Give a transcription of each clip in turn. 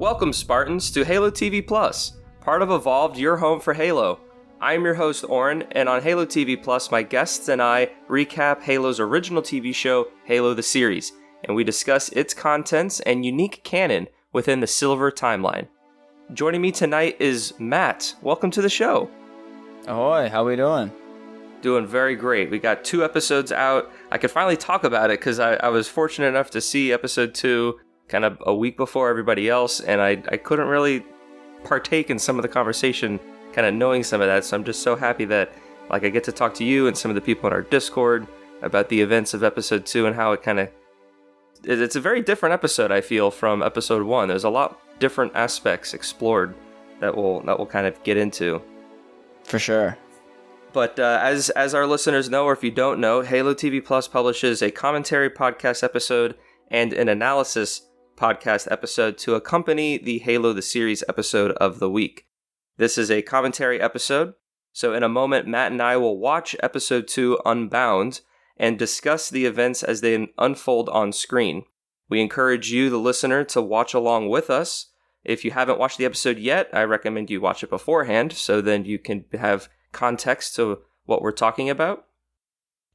Welcome, Spartans, to Halo TV Plus, part of Evolved, your home for Halo. I'm your host, Oran, and on Halo TV Plus, my guests and I recap Halo's original TV show, Halo the Series, and we discuss its contents and unique canon within the Silver timeline. Joining me tonight is Matt. Welcome to the show. Ahoy, how we doing? Doing very great. We got 2 episodes out. I could finally talk about it because I was fortunate enough to see episode 2 kind of a week before everybody else, and I couldn't really partake in some of the conversation, kind of knowing some of that, so I'm just so happy that I get to talk to you and some of the people in our Discord about the events of episode 2 and how it kind of... It's a very different episode, I feel, from episode 1. There's a lot different aspects explored that we'll kind of get into. For sure. But as our listeners know, or if you don't know, Halo TV Plus publishes a commentary podcast episode and an analysis podcast episode to accompany the Halo the Series episode of the week. This is a commentary episode, so in a moment, Matt and I will watch episode 2 Unbound and discuss the events as they unfold on screen. We encourage you, the listener, to watch along with us. If you haven't watched the episode yet, I recommend you watch it beforehand, so then you can have context to what we're talking about.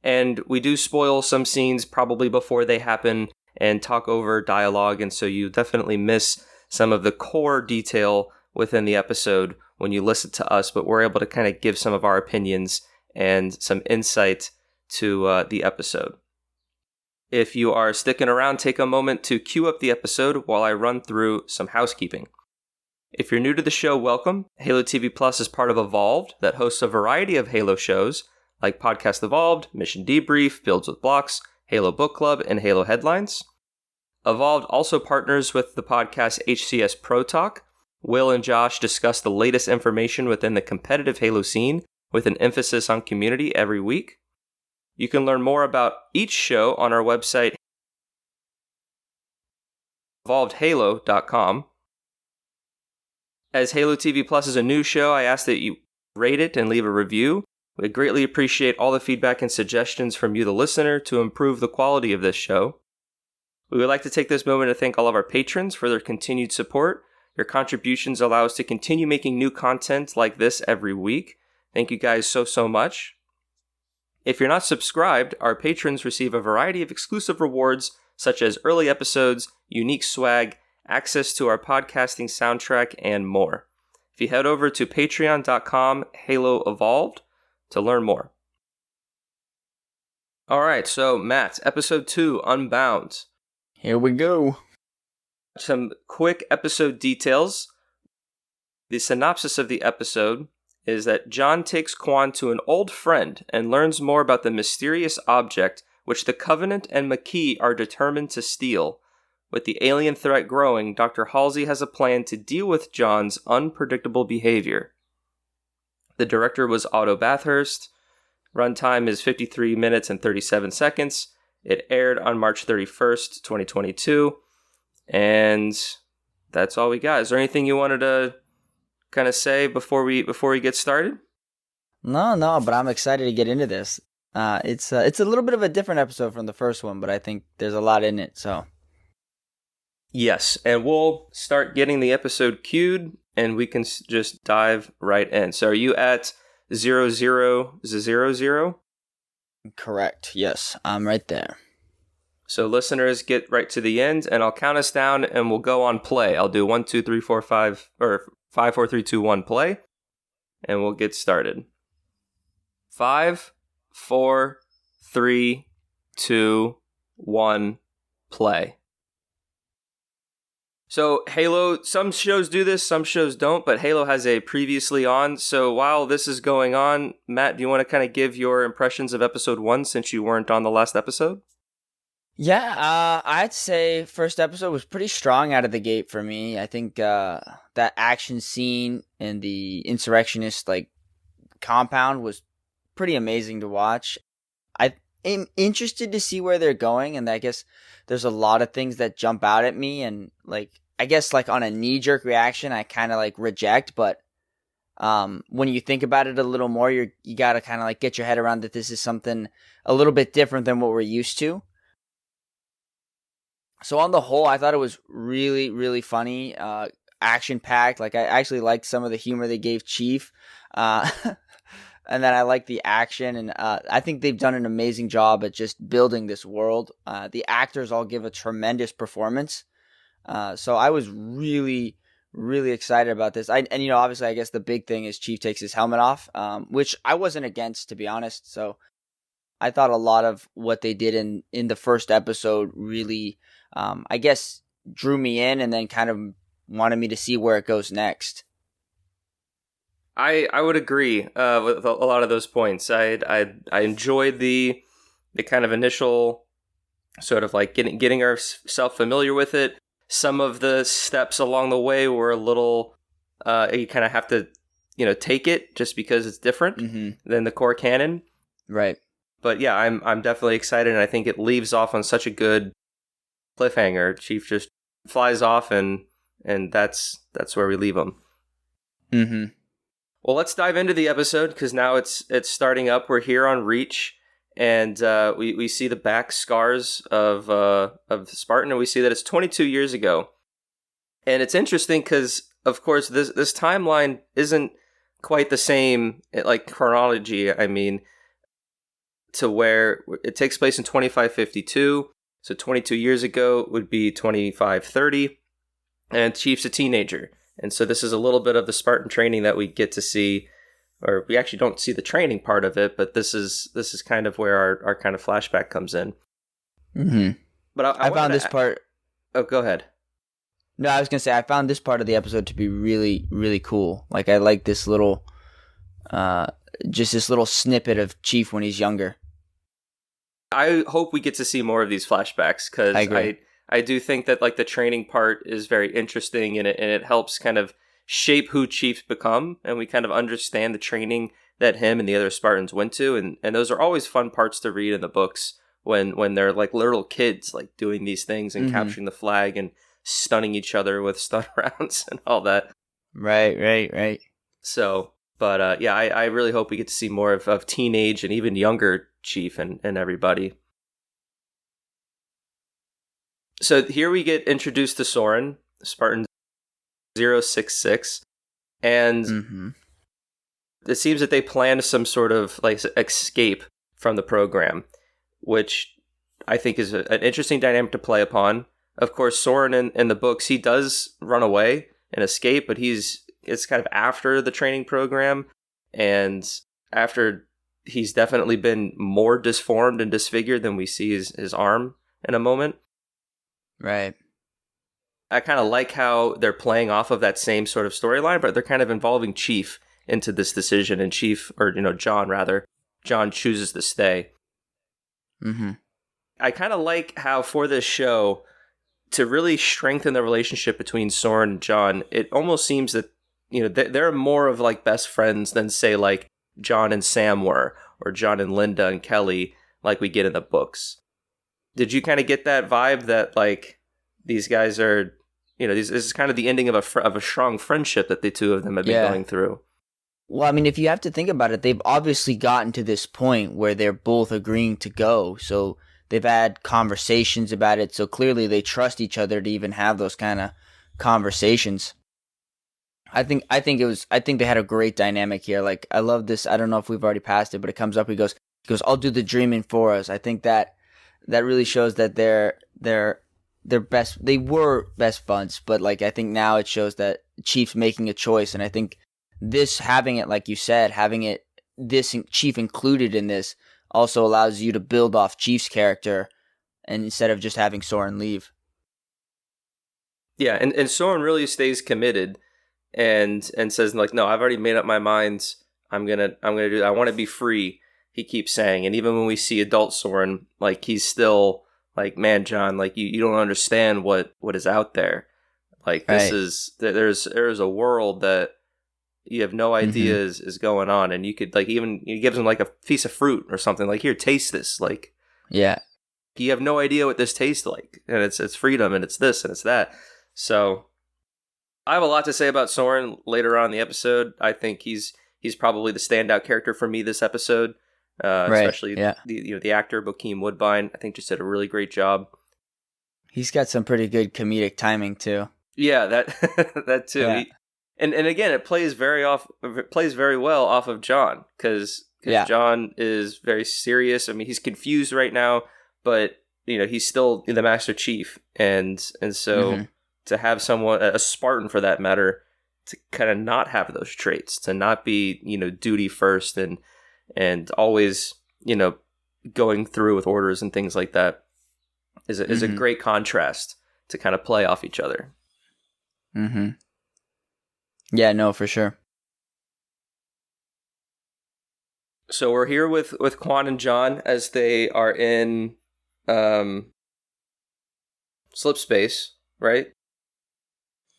And we do spoil some scenes probably before they happen and talk over dialogue, and so you definitely miss some of the core detail within the episode when you listen to us, but we're able to kind of give some of our opinions and some insight to the episode. If you are sticking around, take a moment to queue up the episode while I run through some housekeeping. If you're new to the show, welcome. Halo TV Plus is part of Evolved that hosts a variety of Halo shows like Podcast Evolved, Mission Debrief, Builds with Blocks, Halo Book Club, and Halo Headlines. Evolved also partners with the podcast HCS Pro Talk. Will and Josh discuss the latest information within the competitive Halo scene with an emphasis on community every week. You can learn more about each show on our website, evolvedhalo.com. As Halo TV Plus is a new show, I ask that you rate it and leave a review. We greatly appreciate all the feedback and suggestions from you, the listener, to improve the quality of this show. We would like to take this moment to thank all of our patrons for their continued support. Your contributions allow us to continue making new content like this every week. Thank you guys so much. If you're not subscribed, our patrons receive a variety of exclusive rewards such as early episodes, unique swag, access to our podcasting soundtrack, and more. If you head over to patreon.com/Halo Evolved to learn more. Alright, so Matt, episode 2, Unbound. Here we go. Some quick episode details. The synopsis of the episode is that John takes Quan to an old friend and learns more about the mysterious object which the Covenant and McKee are determined to steal. With the alien threat growing, Dr. Halsey has a plan to deal with John's unpredictable behavior. The director was Otto Bathurst. Runtime is 53 minutes and 37 seconds. It aired on March 31st, 2022. And that's all we got. Is there anything you wanted to kind of say before we get started? No, but I'm excited to get into this. It's a little bit of a different episode from the first one, but I think there's a lot in it, so. Yes, and we'll start getting the episode queued, and we can just dive right in. So are you at 0000? Correct, yes, I'm right there. So listeners, get right to the end, and I'll count us down, and we'll go on play. I'll do 1, 2, 3, 4, 5, or 5, 4, 3, 2, 1, play, and we'll get started. 5, 4, 3, 2, 1, play. So Halo, some shows do this, some shows don't, but Halo has a previously on. So while this is going on, Matt, do you want to kind of give your impressions of episode 1 since you weren't on the last episode? Yeah, I'd say first episode was pretty strong out of the gate for me. I think that action scene in the insurrectionist compound was pretty amazing to watch. I am interested to see where they're going, and I guess there's a lot of things that jump out at me, and I guess on a knee-jerk reaction, I kind of reject, but when you think about it a little more, you got to kind of get your head around that this is something a little bit different than what we're used to. So on the whole, I thought it was really, really funny. action packed. Like I actually liked some of the humor they gave Chief. And then I like the action, and I think they've done an amazing job at just building this world. The actors all give a tremendous performance. So I was really, really excited about this. And obviously, I guess the big thing is Chief takes his helmet off, which I wasn't against, to be honest. So I thought a lot of what they did in the first episode really, I guess, drew me in, and then kind of wanted me to see where it goes next. I would agree with a lot of those points. I enjoyed the kind of initial sort of like getting ourselves familiar with it. Some of the steps along the way were a little you kind of have to take it just because it's different than the core canon. Right. But yeah, I'm definitely excited, and I think it leaves off on such a good cliffhanger. Chief just flies off, and that's where we leave him. Mm-hmm. Well, let's dive into the episode, because now it's starting up. We're here on Reach, and we see the back scars of Spartan, and we see that it's 22 years ago. And it's interesting because, of course, this timeline isn't quite the same, like chronology, I mean, to where it takes place in 2552. So 22 years ago would be 2530, and Chief's a teenager. And so this is a little bit of the Spartan training that we get to see, or we actually don't see the training part of it, but this is kind of where our kind of flashback comes in. Mm-hmm. But I found this part... Oh, go ahead. No, I was going to say, I found this part of the episode to be really, really cool. Like, I like this little, just this little snippet of Chief when he's younger. I hope we get to see more of these flashbacks, because I do think that like the training part is very interesting, and it helps kind of shape who Chiefs become, and we kind of understand the training that him and the other Spartans went to, and those are always fun parts to read in the books when they're like little kids like doing these things and capturing the flag and stunning each other with stun rounds and all that. Right. So, but yeah, I really hope we get to see more of teenage and even younger Chief and everybody. So here we get introduced to Soren, Spartan 066, and it seems that they planned some sort of like escape from the program, which I think is an interesting dynamic to play upon. Of course, Soren in the books, he does run away and escape, but it's kind of after the training program, and after he's definitely been more disformed and disfigured than we see his arm in a moment. Right. I kind of like how they're playing off of that same sort of storyline, but they're kind of involving Chief into this decision, and John chooses to stay. Mm-hmm. I kind of like how for this show, to really strengthen the relationship between Soren and John, it almost seems that they're more of like best friends than say like John and Sam were, or John and Linda and Kelly, like we get in the books. Did you kind of get that vibe that like these guys are, this is kind of the ending of a strong friendship that the two of them have been going through? Well, I mean, if you have to think about it, they've obviously gotten to this point where they're both agreeing to go. So they've had conversations about it. So clearly they trust each other to even have those kind of conversations. I think they had a great dynamic here. Like, I love this. I don't know if we've already passed it, but it comes up. He goes, I'll do the dreaming for us. I think that really shows that they're best. They were best buds, but like I think now it shows that Chief's making a choice, and I think this, having it, like you said, this Chief included in this also allows you to build off Chief's character, and instead of just having Soren leave. Yeah, and Soren really stays committed and says like, no, I've already made up my mind. I'm gonna do. I want to be free. He keeps saying, and even when we see adult Soren, like he's still like, man, John, like you don't understand what is out there. Like this is there's a world that you have no idea is going on, and you could like even he gives him like a piece of fruit or something, like, here, taste this. Like, yeah, you have no idea what this tastes like, and it's freedom, and it's this and it's that. So I have a lot to say about Soren later on in the episode. I think he's probably the standout character for me this episode. Especially the actor Bokeem Woodbine, I think just did a really great job. He's got some pretty good comedic timing too. Yeah, that that too. Yeah. And again, it plays very well off of John because Yeah. John is very serious. I mean, he's confused right now, but he's still the Master Chief, and so to have someone, a Spartan for that matter, to kind of not have those traits, to not be duty first and always going through with orders and things like that is a great contrast to kind of play off each other. Yeah, no, for sure. So we're here with Quan and John as they are in slip space, right?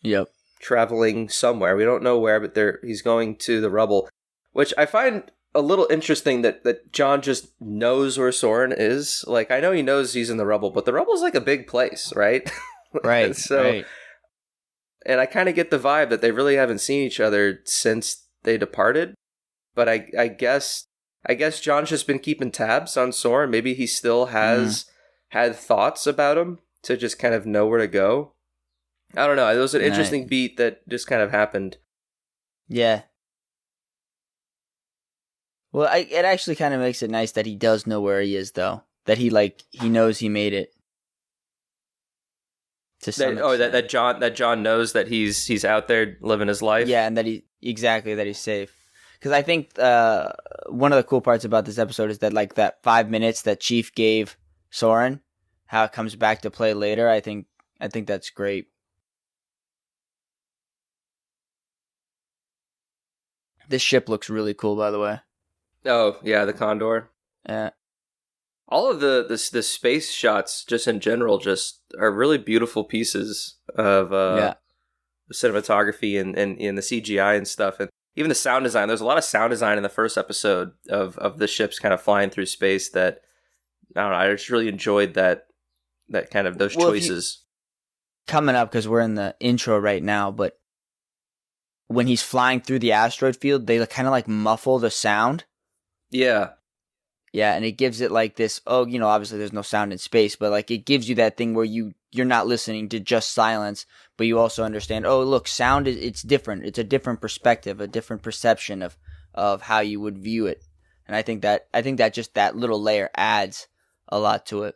Yep. Traveling somewhere. We don't know where, but he's going to the rubble, which I find a little interesting that John just knows where Soren is. Like, I know he knows he's in the rubble, but the rubble's like a big place, right? Right. So, right. And I kind of get the vibe that they really haven't seen each other since they departed. But I guess John's just been keeping tabs on Soren. Maybe he still has had thoughts about him to just kind of know where to go. I don't know. It was an interesting beat that just kind of happened. Yeah. Well, it actually kind of makes it nice that he does know where he is, though. That he knows he made it. That John knows that he's out there living his life. Yeah, and that he's safe. Because I think one of the cool parts about this episode is that that 5 minutes that Chief gave Soren, how it comes back to play later. I think that's great. This ship looks really cool, by the way. Oh yeah, the Condor. Yeah. All of the space shots, just in general, just are really beautiful pieces of cinematography and the CGI and stuff, and even the sound design. There's a lot of sound design in the first episode of the ships kind of flying through space that I don't know. I just really enjoyed that kind of those choices. Coming up, because we're in the intro right now, but when he's flying through the asteroid field, they kind of muffle the sound. Yeah. Yeah, and it gives it this, obviously there's no sound in space, but it gives you that thing where you're not listening to just silence, but you also understand, oh, look, sound it's different. It's a different perspective, a different perception of how you would view it. And I think that just that little layer adds a lot to it.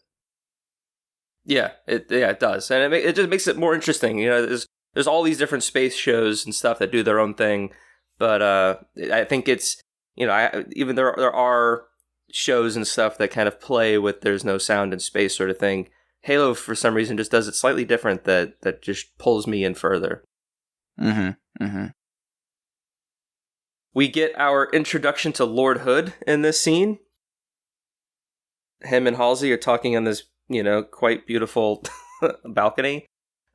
Yeah, it does. And it just makes it more interesting. There's all these different space shows and stuff that do their own thing, but I think it's, even there are shows and stuff that kind of play with there's no sound in space sort of thing. Halo, for some reason, just does it slightly different that just pulls me in further. We get our introduction to Lord Hood in this scene. Him and Halsey are talking on this, quite beautiful balcony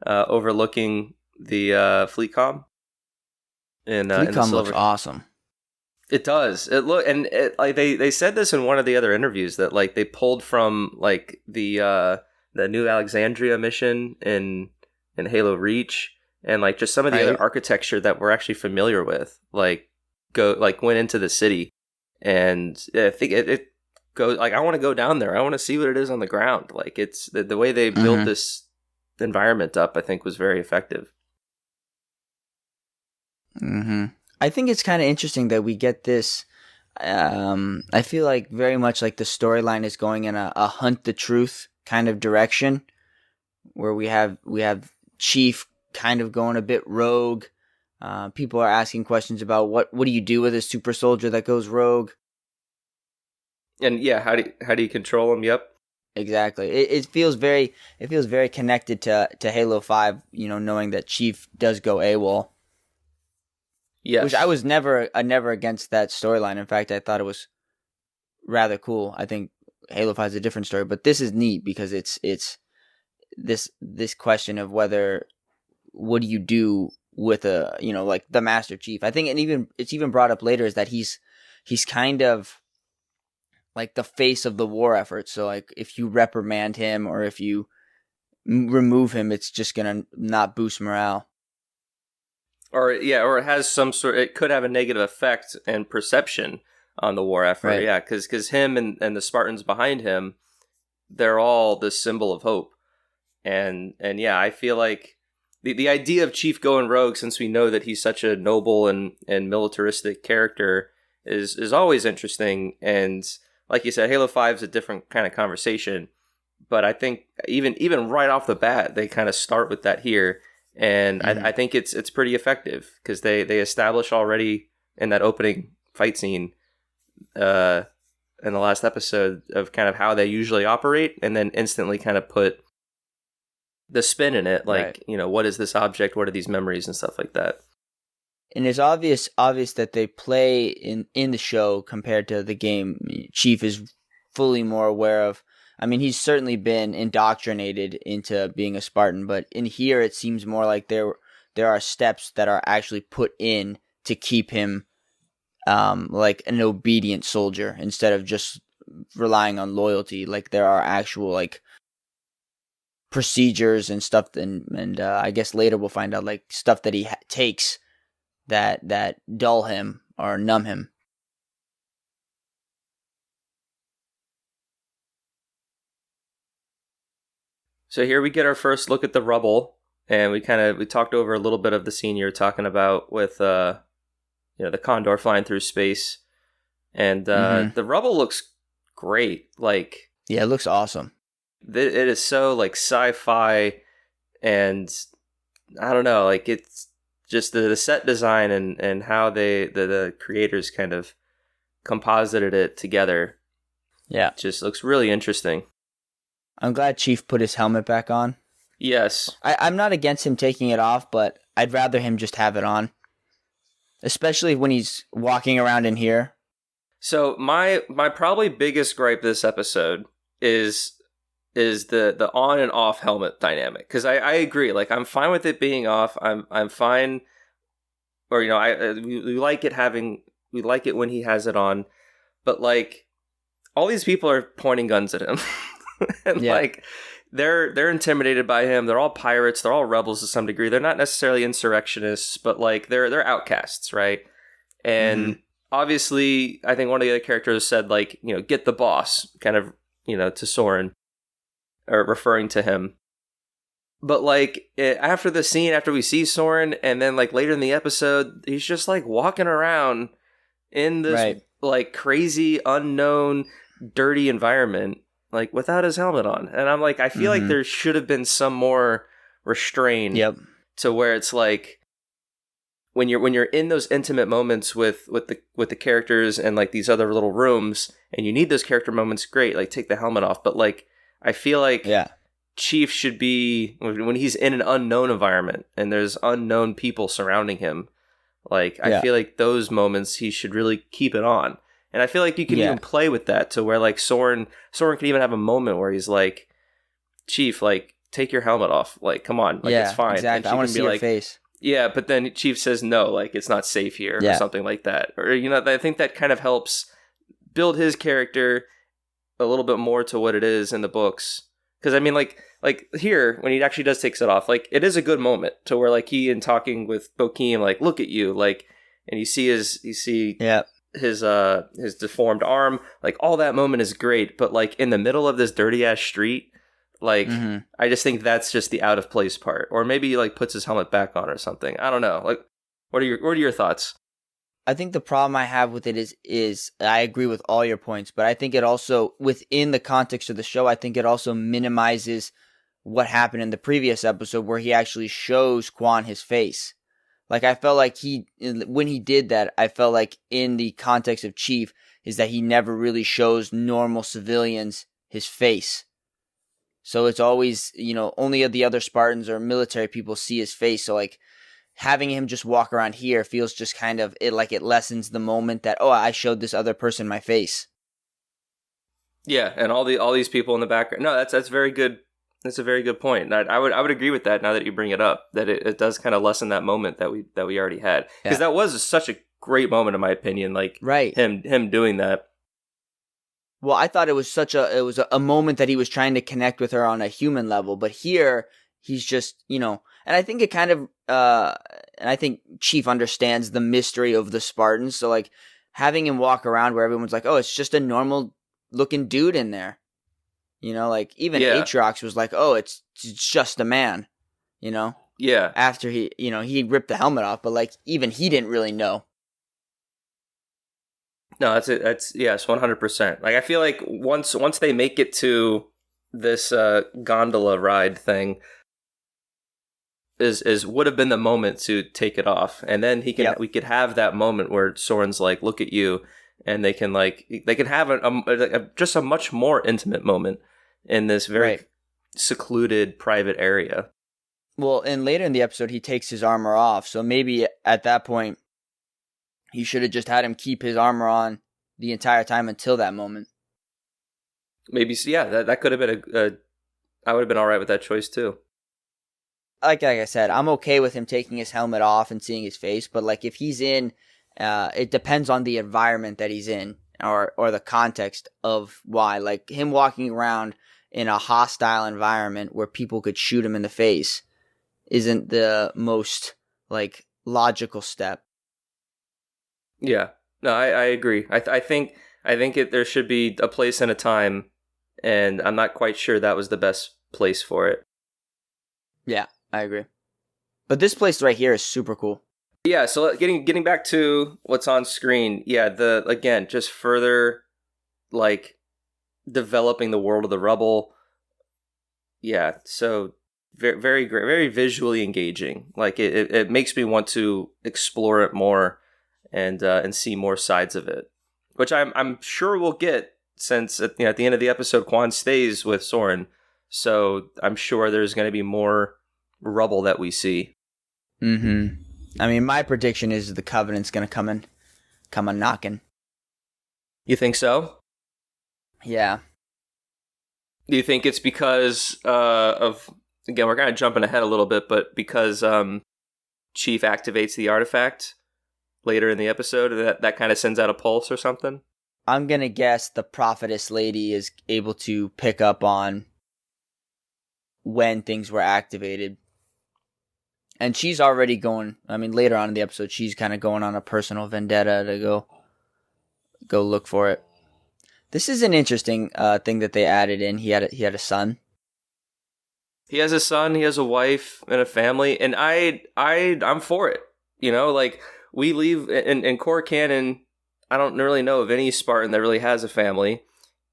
overlooking the FleetCom. FleetCom looks awesome. It does. They said this in one of the other interviews that they pulled from the New Alexandria mission in Halo Reach and just some of the other architecture that we're actually familiar with. Went into the city, and I think it goes I want to go down there. I want to see what it is on the ground. It's the way they built this environment up. I think was very effective. I think it's kind of interesting that we get this. I feel very much the storyline is going in a hunt the truth kind of direction, where we have Chief kind of going a bit rogue. People are asking questions about what do you do with a super soldier that goes rogue? And yeah, how do you control him? Yep, exactly. It feels very connected to Halo 5. Knowing that Chief does go AWOL. Yes. Which I was never against that storyline. In fact, I thought it was rather cool. I think Halo 5 is a different story, but this is neat because it's this question of what do you do with the Master Chief. I think it's even brought up later is that he's kind of the face of the war effort. So if you reprimand him or if you remove him, it's just gonna not boost morale. Or it has it could have a negative effect and perception on the war effort. Right. Yeah, because him and the Spartans behind him, they're all this symbol of hope. And yeah, I feel the idea of Chief going rogue, since we know that he's such a noble and militaristic character, is always interesting. And like you said, Halo 5 is a different kind of conversation. But I think even right off the bat, they kind of start with that here. And I think it's pretty effective because they establish already in that opening fight scene in the last episode of kind of how they usually operate, and then instantly kind of put the spin in it, like, right. you know, what is this object? What are these memories and stuff like that? And it's obvious that they play in the show compared to the game. Chief is fully more aware of. I mean, he's certainly been indoctrinated into being a Spartan, but in here it seems more like there are steps that are actually put in to keep him like an obedient soldier instead of just relying on loyalty. Like there are actual like procedures and stuff, and I guess later we'll find out like stuff that he takes that dull him or numb him. So here we get our first look at the rubble, and we talked over a little bit of the scene you were talking about with the Condor flying through space, and the rubble looks great. Like, yeah, it looks awesome. It is so like sci-fi, and I don't know, like it's just the set design and how the creators kind of composited it together. Yeah, just looks really interesting. I'm glad Chief put his helmet back on. Yes. I'm not against him taking it off, but I'd rather him just have it on. Especially when he's walking around in here. So my probably biggest gripe this episode is the on and off helmet dynamic. Because I agree, like I'm fine with it being off. I'm fine, or we like it when he has it on, but like all these people are pointing guns at him. And like they're intimidated by him. They're all pirates. They're all rebels to some degree. They're not necessarily insurrectionists, but like they're outcasts, right? And obviously, I think one of the other characters said like, get the boss, kind of, to Soren, or referring to him. But like after the scene, after we see Soren, and then like later in the episode, he's just like walking around in this like crazy, unknown, dirty environment, like without his helmet on. And I'm like, I feel like there should have been some more restraint to where it's like when you're in those intimate moments with the characters and like these other little rooms, and you need those character moments, great, like take the helmet off. But like I feel like Chief should be, when he's in an unknown environment and there's unknown people surrounding him, like I feel like those moments he should really keep it on. And I feel like you can even play with that to where like Soren can even have a moment where he's like, Chief, like take your helmet off, like come on, like it's fine. Exactly. I want to see your face. Yeah, but then Chief says no, like it's not safe here or something like that. Or I think that kind of helps build his character a little bit more to what it is in the books. Because I mean, like here when he actually does takes it off, like it is a good moment to where like he and talking with Bokeem, like look at you, like, and you see his deformed arm, like all that moment is great, but like in the middle of this dirty ass street, like I just think that's just the out of place part. Or maybe he like puts his helmet back on or something. I don't know. Like what are your thoughts? I think the problem I have with it is I agree with all your points, but I think it also, within the context of the show, I think it also minimizes what happened in the previous episode where he actually shows Quan his face. Like, I felt like when he did that, I felt like in the context of Chief, is that he never really shows normal civilians his face. So it's always, only the other Spartans or military people see his face. So, like, having him just walk around here feels just kind of, it lessens the moment that, I showed this other person my face. Yeah, and all these people in the background. No, that's very good. That's a very good point. I would agree with that now that you bring it up, that it does kind of lessen that moment that we already had. Because that was such a great moment, in my opinion, like him doing that. Well, I thought it was a moment that he was trying to connect with her on a human level. But here, he's just, and I think it kind of, and I think Chief understands the mystery of the Spartans. So, like, having him walk around where everyone's like, it's just a normal looking dude in there. Like even Aatrox was like, it's just a man, Yeah. after he ripped the helmet off, but like even he didn't really know. No, that's it. That's yes, 100%. Like I feel like once they make it to this gondola ride thing, is would have been the moment to take it off, and then we could have that moment where Soren's like, "Look at you," and they can have just a much more intimate moment in this very secluded private area. Well, and later in the episode, he takes his armor off, so maybe at that point, he should have just had him keep his armor on the entire time until that moment. Maybe, yeah, that could have been I would have been all right with that choice too. Like I said, I'm okay with him taking his helmet off and seeing his face, but like if he's in, it depends on the environment that he's in or the context of why. Like him walking around in a hostile environment where people could shoot him in the face isn't the most like logical step. Yeah, no, I agree. I think there should be a place and a time, and I'm not quite sure that was the best place for it. Yeah, I agree. But this place right here is super cool. Yeah, so getting back to what's on screen, yeah, again, just further like developing the world of the rubble. Yeah, so very, very great, very visually engaging. Like it makes me want to explore it more and see more sides of it, which I'm sure we'll get since at the end of the episode, Quan stays with Soren, so I'm sure there's going to be more rubble that we see. Mm-hmm. I mean, my prediction is the Covenant's going to come a knocking. You think so? Yeah. Do you think it's because of, again, we're kind of jumping ahead a little bit, but because Chief activates the artifact later in the episode, that kind of sends out a pulse or something? I'm going to guess the prophetess lady is able to pick up on when things were activated. And she's already going, I mean, later on in the episode, she's kind of going on a personal vendetta to go look for it. This is an interesting thing that they added in. He had a son. He has a son, he has a wife and a family, and I'm for it. Like we leave in core canon, I don't really know of any Spartan that really has a family.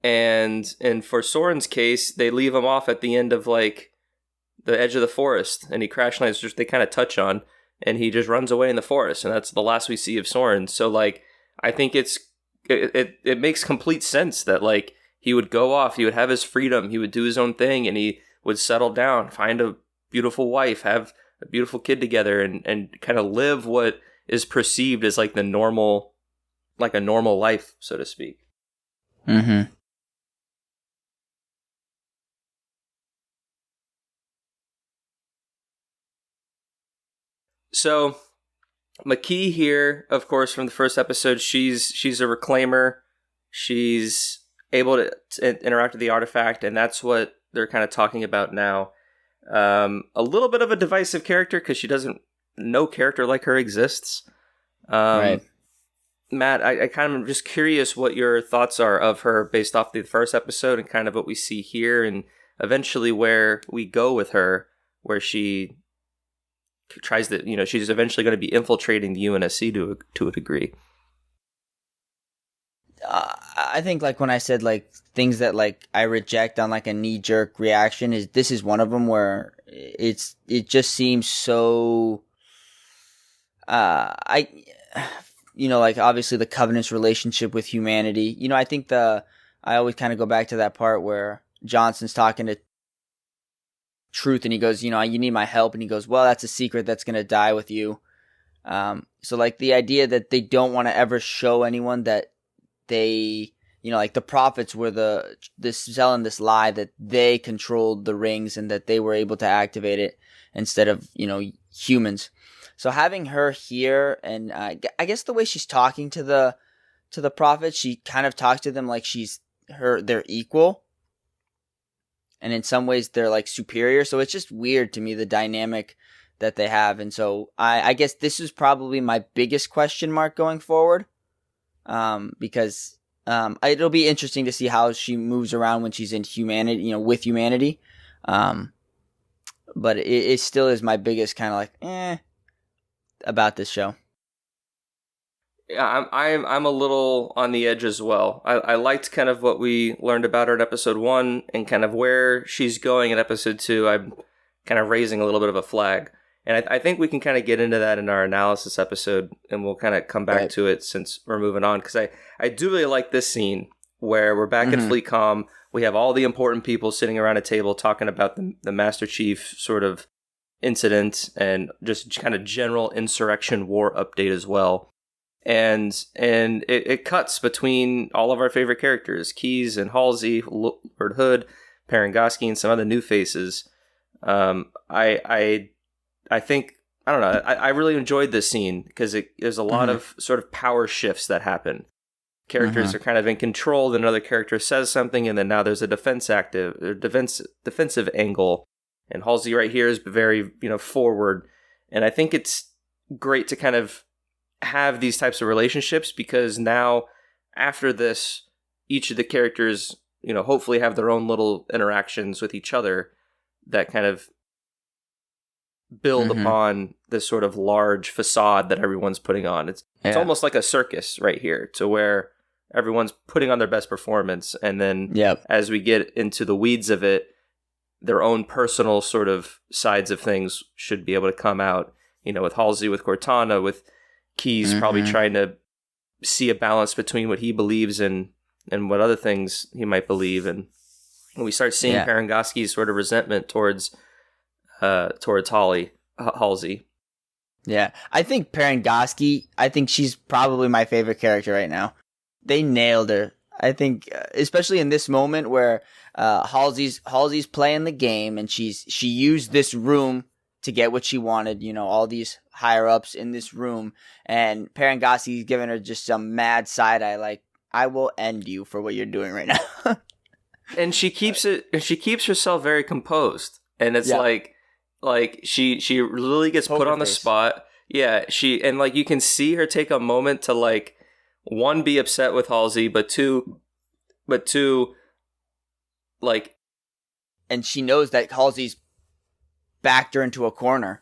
And for Soren's case, they leave him off at the end of like the edge of the forest, and he crash lands, just they kind of touch on, and he just runs away in the forest, and that's the last we see of Soren. So like I think it makes complete sense that like he would go off, he would have his freedom, he would do his own thing, and he would settle down, find a beautiful wife, have a beautiful kid together, and kind of live what is perceived as like a normal life, so to speak. Mm-hmm. So McKee here, of course, from the first episode, she's a reclaimer. She's able to interact with the artifact, and that's what they're kind of talking about now. A little bit of a divisive character because no character like her exists. Right. Matt, I kind of am just curious what your thoughts are of her based off the first episode and kind of what we see here, and eventually where we go with her, where she tries to, she's eventually going to be infiltrating the UNSC to a degree. I think like when I said like things that like I reject on like a knee jerk reaction, this is one of them where it just seems so like obviously the Covenant's relationship with humanity. I think I always kind of go back to that part where Johnson's talking to Truth and he goes, you need my help, and he goes, well, that's a secret that's going to die with you. So like the idea that they don't want to ever show anyone that they, like the prophets were selling this lie that they controlled the rings and that they were able to activate it instead of, humans. So having her here, and I guess the way she's talking to the prophets, she kind of talks to them like they're equal. And in some ways they're like superior. So it's just weird to me, the dynamic that they have. And so I guess this is probably my biggest question mark going forward. Because it'll be interesting to see how she moves around when she's in humanity, with humanity. but it still is my biggest kind of about this show. Yeah, I'm a little on the edge as well. I liked kind of what we learned about her in episode 1 and kind of where she's going in episode 2. I'm kind of raising a little bit of a flag. And I think we can kind of get into that in our analysis episode, and we'll kind of come back to it since we're moving on. Because I do really like this scene where we're back at FleetCom. We have all the important people sitting around a table talking about the Master Chief sort of incident and just kind of general insurrection war update as well. And it cuts between all of our favorite characters, Keyes and Halsey, Lord Hood, Parangosky, and some other new faces. I think, I don't know, I really enjoyed this scene because there's a lot of sort of power shifts that happen. Characters are kind of in control, then another character says something, and then now there's a defensive angle. And Halsey right here is very, forward. And I think it's great to kind of have these types of relationships because now, after this, each of the characters, hopefully have their own little interactions with each other that kind of build upon this sort of large facade that everyone's putting on. It's almost like a circus right here, to where everyone's putting on their best performance, and then as we get into the weeds of it, their own personal sort of sides of things should be able to come out. With Halsey, with Cortana, with Keyes probably trying to see a balance between what he believes in and what other things he might believe, and we start seeing Parangosky's sort of resentment towards Halsey. Yeah, I think Parangosky, she's probably my favorite character right now. They nailed her. I think, especially in this moment where Halsey's playing the game, and she used this room to get what she wanted. All these higher ups in this room, and Parangosky's giving her just some mad side eye, like, I will end you for what you're doing right now. And she keeps herself very composed, and it's like she really gets put on the spot. Yeah, you can see her take a moment to, like, one, be upset with Halsey, but two, like, and she knows that Halsey's backed her into a corner.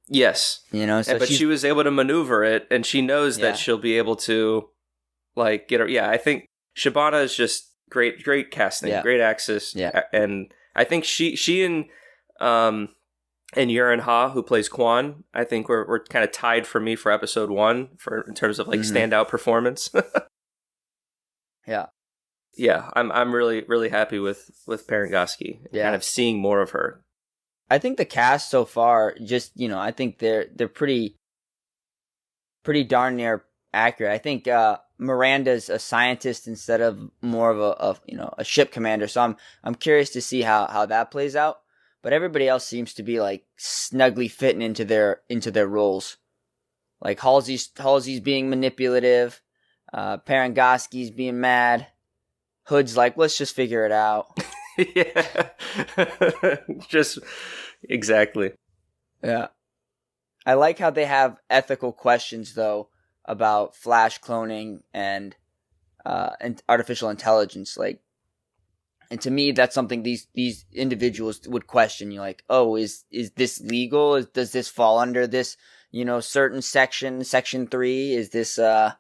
Yes, but she was able to maneuver it, and she knows that she'll be able to, like, get her. Yeah, I think Shabana is just great casting, great access. Yeah, and I think she and Yurin Ha, who plays Quan, I think we're kind of tied for me for episode 1 in terms of, like, standout performance. Yeah, I'm really, really happy with Parangosky. Kind of seeing more of her. I think the cast so far, just, I think they're pretty darn near accurate. I think Miranda's a scientist instead of more of a ship commander. So I'm curious to see how that plays out. But everybody else seems to be, like, snugly fitting into their roles. Like, Halsey's being manipulative, Parangosky's being mad. Hood's like, let's just figure it out. Yeah. Just exactly. Yeah. I like how they have ethical questions, though, about flash cloning and artificial intelligence. Like, and to me, that's something these individuals would question. You're like, oh, is this legal? Does this fall under this, certain section 3? Is this, they're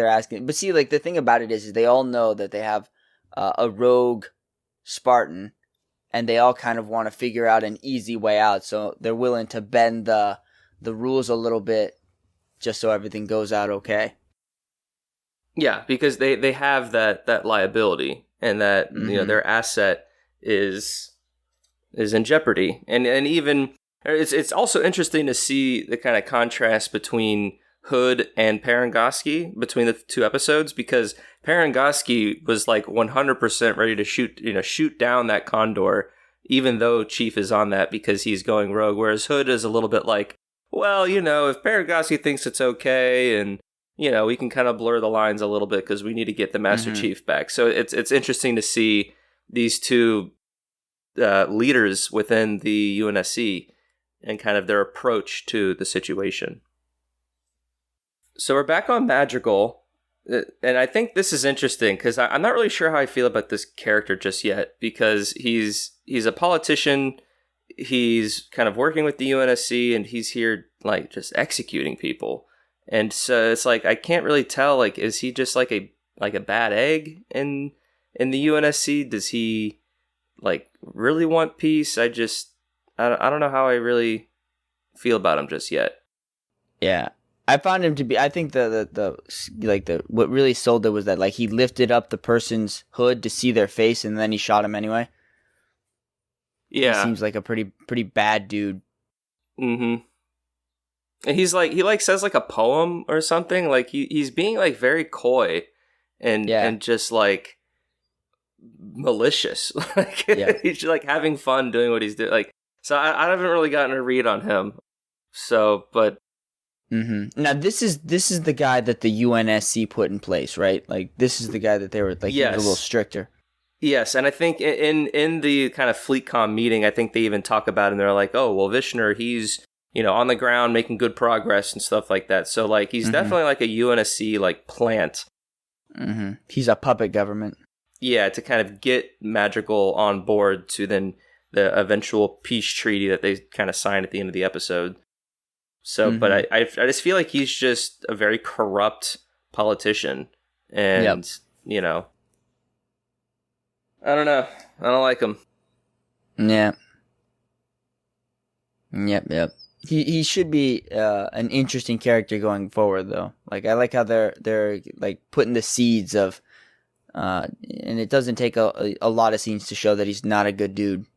asking. But see, like, the thing about it is they all know that they have a rogue Spartan, and they all kind of want to figure out an easy way out. So they're willing to bend the rules a little bit just so everything goes out okay. Yeah, because they have that liability, and that their asset is in jeopardy, and even it's also interesting to see the kind of contrast between Hood and Parangosky between the 2 episodes, because Parangosky was, like, 100% ready to shoot down that Condor, even though Chief is on that because he's going rogue, whereas Hood is a little bit like, well, if Parangosky thinks it's okay, and we can kind of blur the lines a little bit because we need to get the Master Chief back. So it's interesting to see these 2 leaders within the UNSC and kind of their approach to the situation. So we're back on Madrigal, And I think this is interesting because I'm not really sure how I feel about this character just yet, because he's a politician. He's kind of working with the UNSC, and he's here like just executing people. And so it's like I can't really tell, like, is he just like a bad egg in the UNSC? Does he like really want peace? I don't know how I really feel about him just yet. Yeah. I found him to be. I think what really sold it was that like he lifted up the person's hood to see their face, and then he shot him anyway. Yeah, he seems like a pretty bad dude. Mm-hmm. And he says like a poem or something. Like he's being like very coy and just like malicious. Like he's just, like having fun doing what he's doing. Like, so I haven't really gotten a read on him. So, but. Mm-hmm. Now this is the guy that the UNSC put in place, right? Like this is the guy that they were like he was a little stricter. Yes, and I think in the kind of FleetCom meeting, I think they even talk about it, and they're like, oh well, Vishner, he's on the ground making good progress and stuff like that. So like he's definitely like a UNSC like plant. Mm-hmm. He's a puppet government. Yeah, to kind of get Madrigal on board to then the eventual peace treaty that they kind of sign at the end of the episode. So, but I just feel like he's just a very corrupt politician, and I don't know, I don't like him. Yeah. Yep. He should be an interesting character going forward, though. Like I like how they're like putting the seeds of, and it doesn't take a lot of scenes to show that he's not a good dude.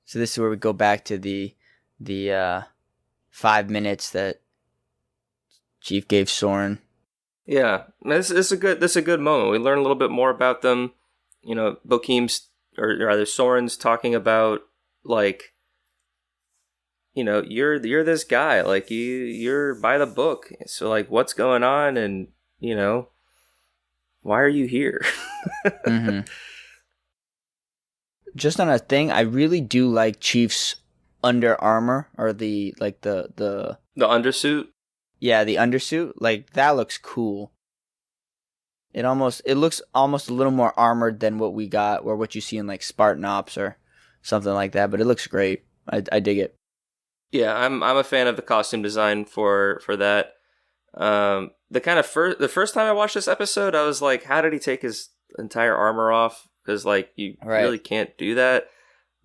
So this is where we go back to the 5 minutes that Chief gave Soren. Yeah, this is a good moment. We learn a little bit more about them. Bokeem's or rather Soren's talking about like, you're this guy, like you're by the book. So like, what's going on, and why are you here? Mm-hmm. Just on a thing, I really do like Chief's Under Armour, or the undersuit. Yeah, the undersuit. Like that looks cool. It looks almost a little more armored than what we got, or what you see in like Spartan Ops or something like that. But it looks great. I dig it. Yeah, I'm a fan of the costume design for that. The first time I watched this episode, I was like, how did he take his entire armor off? Because like you really can't do that.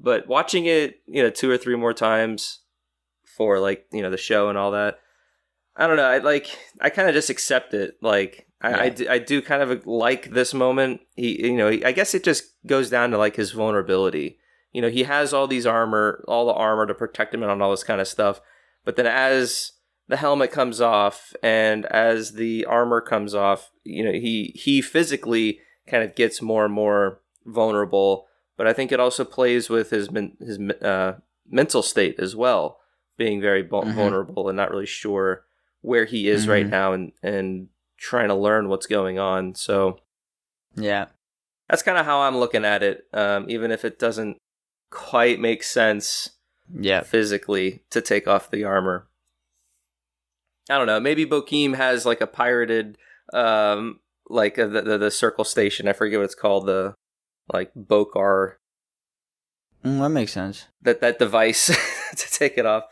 But watching it, 2 or 3 more times for like the show and all that, I don't know. I kind of just accept it. Like I do kind of like this moment. I guess it just goes down to like his vulnerability. He has all the armor to protect him and all this kind of stuff. But then as the helmet comes off and as the armor comes off, he physically kind of gets more and more vulnerable. But I think it also plays with his mental state as well, being very vulnerable and not really sure where he is right now, and trying to learn what's going on. So yeah, that's kind of how I'm looking at it, even if it doesn't quite make sense physically to take off the armor. I don't know, maybe Bokeem has like a pirated like the circle station, I forget what it's called, the like Bokar. That makes sense. That device to take it off.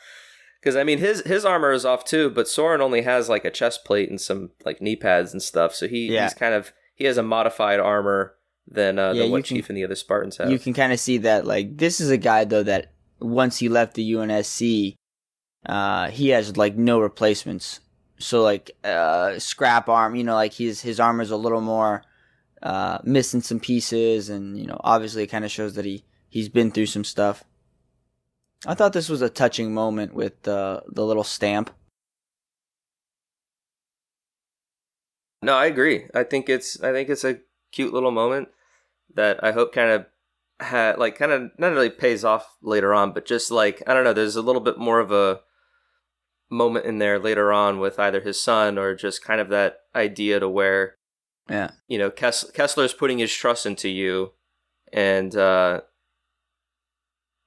Because I mean, his armor is off too, but Soren only has like a chest plate and some like knee pads and stuff. So he has a modified armor than what Chief and the other Spartans have. You can kind of see that, like, this is a guy though that once he left the UNSC, he has like no replacements. So like scrap arm, like his armor's a little more missing some pieces, and obviously it kind of shows that he's been through some stuff. I thought this was a touching moment with the little stamp. No, I agree. I think it's a cute little moment that I hope kind of not really pays off later on, but just like, I don't know, there's a little bit more of a moment in there later on with either his son or just kind of that idea to where, Kessler's putting his trust into you, and I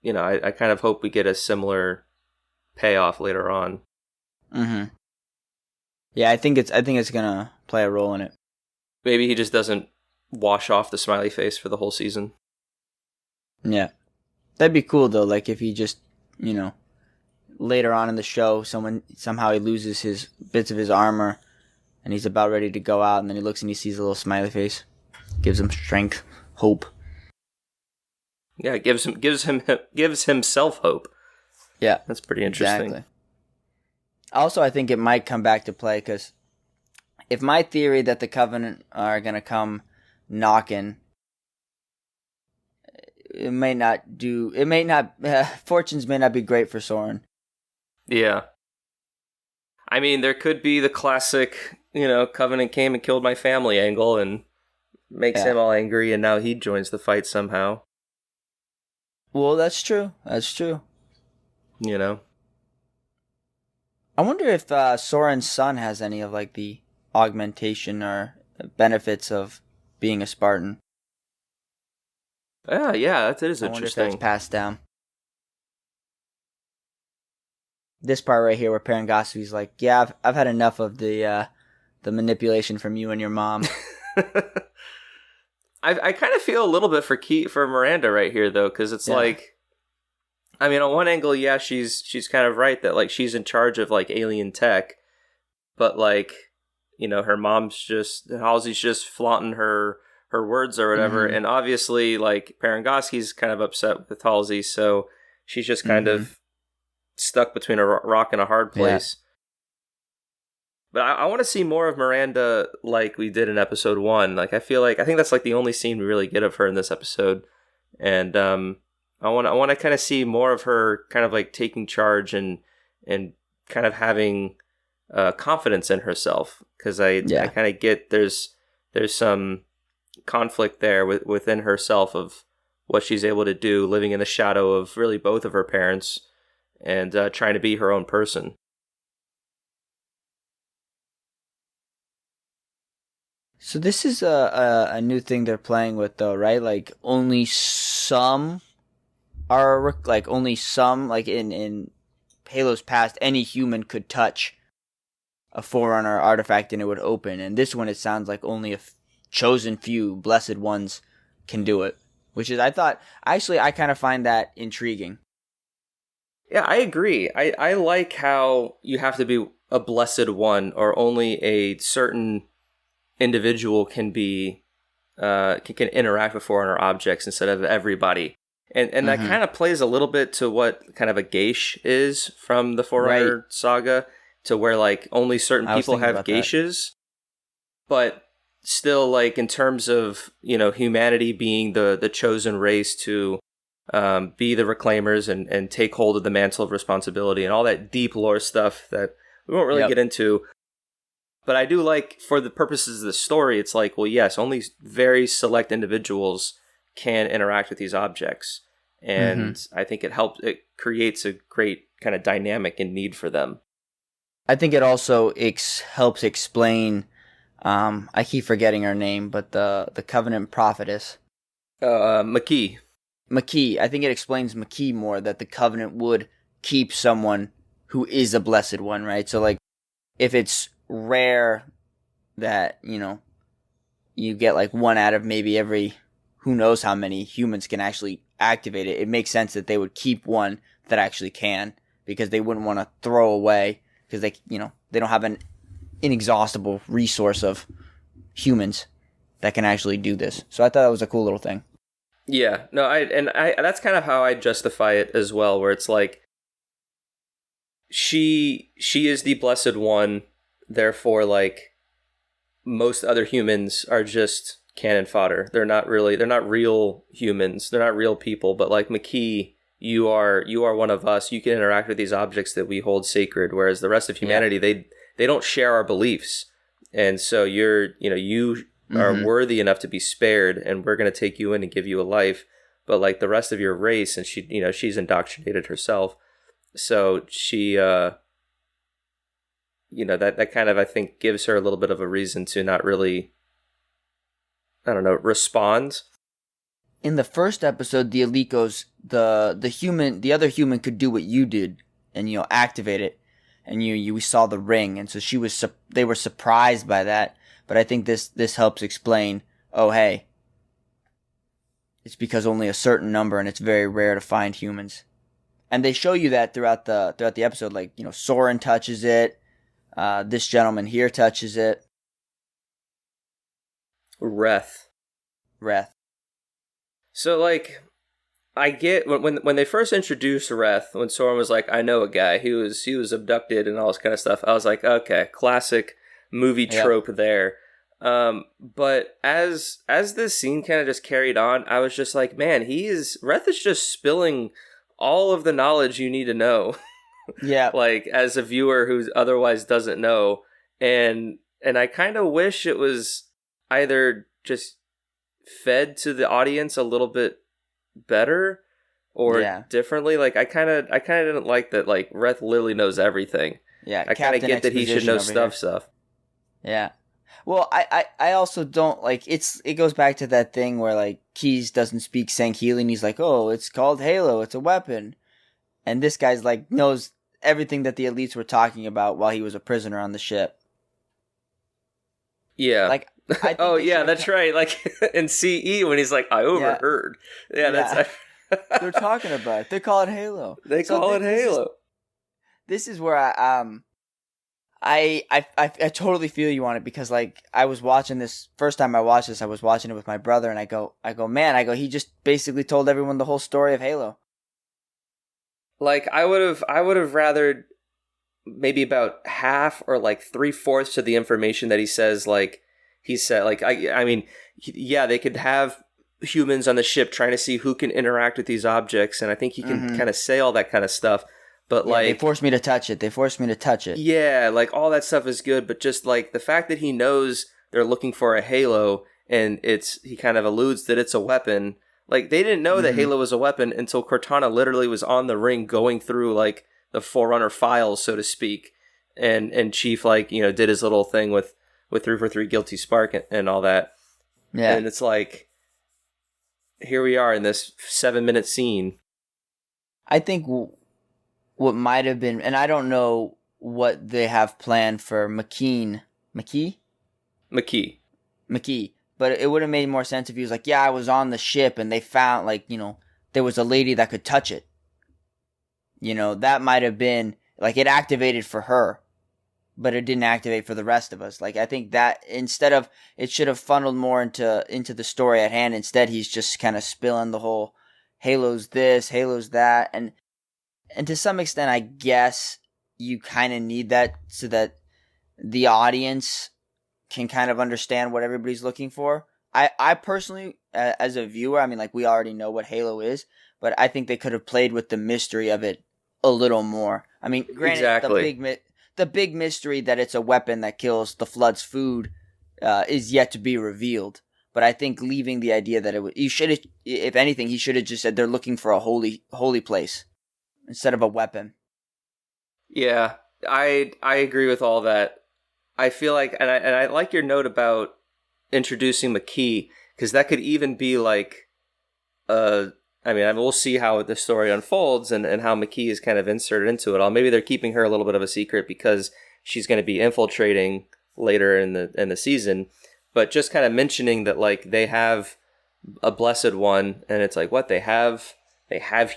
kind of hope we get a similar payoff later on. Mm-hmm. Yeah, I think it's gonna play a role in it. Maybe he just doesn't wash off the smiley face for the whole season. Yeah. That'd be cool though, like if he just, you know, later on in the show somehow he loses his bits of his armor and he's about ready to go out and then he looks and he sees a little smiley face. Gives him strength, hope. Yeah, gives himself hope. Yeah. That's pretty interesting. Exactly. Also, I think it might come back to play because if my theory that the Covenant are going to come knocking, fortunes may not be great for Soren. Yeah. I mean, there could be the classic, Covenant came and killed my family angle and makes him all angry and now he joins the fight somehow. Well, that's true. That's true. I wonder if Soren's son has any of like the augmentation or benefits of being a Spartan. Yeah, that is I wonder if interesting. that's passed down. This part right here where Parangosvy's like, yeah, I've had enough of the manipulation from you and your mom. I kind of feel a little bit for Miranda right here though, because it's like, I mean, on one angle, yeah, she's kind of right that like she's in charge of like alien tech, but like, her mom's Halsey's just flaunting her words or whatever, and obviously like Parangosky's kind of upset with Halsey, so she's just kind of stuck between a rock and a hard place. But I want to see more of Miranda like we did in episode 1. Like I think that's like the only scene we really get of her in this episode, and I want to kind of see more of her kind of like taking charge and kind of having confidence in herself, because I kind of get there's some conflict there within herself of what she's able to do, living in the shadow of really both of her parents and trying to be her own person. So this is a new thing they're playing with though, right? Like only some like in Halo's past, any human could touch a Forerunner artifact and it would open. And this one, it sounds like only a chosen few blessed ones can do it, which is, I kind of find that intriguing. Yeah, I agree. I like how you have to be a blessed one, or only a certain individual can interact with Forerunner objects instead of everybody. And that kind of plays a little bit to what kind of a geisha is from the Forerunner saga, to where like only certain people have geishas, but still like in terms of, humanity being the chosen race to be the reclaimers and take hold of the mantle of responsibility and all that deep lore stuff that we won't really get into. But I do like, for the purposes of the story, it's like, well, yes, only very select individuals can interact with these objects. And I think it creates a great kind of dynamic and need for them. I think it also helps explain, I keep forgetting her name, but the Covenant prophetess. Makee. I think it explains Makee more, that the Covenant would keep someone who is a blessed one, right? So like, if it's rare that, you get like one out of maybe every who knows how many humans can actually activate it, it makes sense that they would keep one that actually can, because they wouldn't want to throw away, because they don't have an inexhaustible resource of humans that can actually do this. So I thought that was a cool little thing. Yeah, no, I that's kind of how I justify it as well, where it's like she is the blessed one, therefore like most other humans are just cannon fodder. They're not real humans. They're not real people. But like Makee, you are one of us. You can interact with these objects that we hold sacred. Whereas the rest of humanity, they don't share our beliefs, and so you are worthy enough to be spared, and we're going to take you in and give you a life. But like the rest of your race, and she's indoctrinated herself, so she that kind of, I think, gives her a little bit of a reason to not really, I don't know, respond. In the first episode, the Alikos, the other human could do what you did and activate it, and we saw the ring, and so they were surprised by that. But I think this helps explain. Oh, hey, it's because only a certain number, and it's very rare to find humans. And they show you that throughout the episode. Like, Soren touches it. This gentleman here touches it. Reth. So, like, I get when they first introduced Reth, when Soren was like, I know a guy, he was abducted and all this kind of stuff. I was like, okay, classic movie trope there. But as this scene kind of just carried on, I was just like, man, Reth is just spilling all of the knowledge you need to know. Yeah. Like, as a viewer who otherwise doesn't know. And I kind of wish it was either just fed to the audience a little bit better or differently. Like, I kind of didn't like that, like, Reth literally knows everything. Yeah. I kind of get that he should know stuff. Yeah. Well, I also don't like it goes back to that thing where, like, Keyes doesn't speak Sangheili and he's like, oh, it's called Halo, it's a weapon. And this guy's like knows everything that the elites were talking about while he was a prisoner on the ship. Yeah. Like, oh yeah, that's right. Like in CE when he's like, I overheard. Yeah. That's they're talking about it. They call it Halo. Halo. This is where I totally feel you on it, because, like, I was watching this first time I watched this, I was watching it with my brother, and I go, man, he just basically told everyone the whole story of Halo. Like, I would have rather maybe about half or like 3/4 of the information that he says. Like, he said, like, I mean, yeah, they could have humans on the ship trying to see who can interact with these objects, and I think he can kind of say all that kind of stuff. But like, they forced me to touch it. Yeah, like, all that stuff is good, but just like the fact that he knows they're looking for a Halo, and he kind of alludes that it's a weapon. Like, they didn't know that Halo was a weapon until Cortana literally was on the ring going through, like, the Forerunner files, so to speak. And Chief, like, did his little thing with 343 Guilty Spark and all that. Yeah. And it's like, here we are in this 7-minute scene. I think what might have been, and I don't know what they have planned for McKee. But it would have made more sense if he was like, yeah, I was on the ship and they found, like, there was a lady that could touch it. That might have been, like, it activated for her, but it didn't activate for the rest of us. Like, I think that instead of, it should have funneled more into the story at hand. Instead, he's just kind of spilling the whole Halo's this, Halo's that. And to some extent, I guess you kind of need that so that the audience can kind of understand what everybody's looking for. I personally, as a viewer, I mean, like, we already know what Halo is, but I think they could have played with the mystery of it a little more. I mean, granted, the big mystery that it's a weapon that kills the Flood's food is yet to be revealed. But I think leaving the idea that if anything, he should have just said they're looking for a holy place instead of a weapon. Yeah, I agree with all that. I feel like, and I like your note about introducing McKee, because that could even be like, I mean, we'll see how the story unfolds and how McKee is kind of inserted into it all. Maybe they're keeping her a little bit of a secret because she's going to be infiltrating later in the season. But just kind of mentioning that, like, they have a blessed one, and it's like, what, they have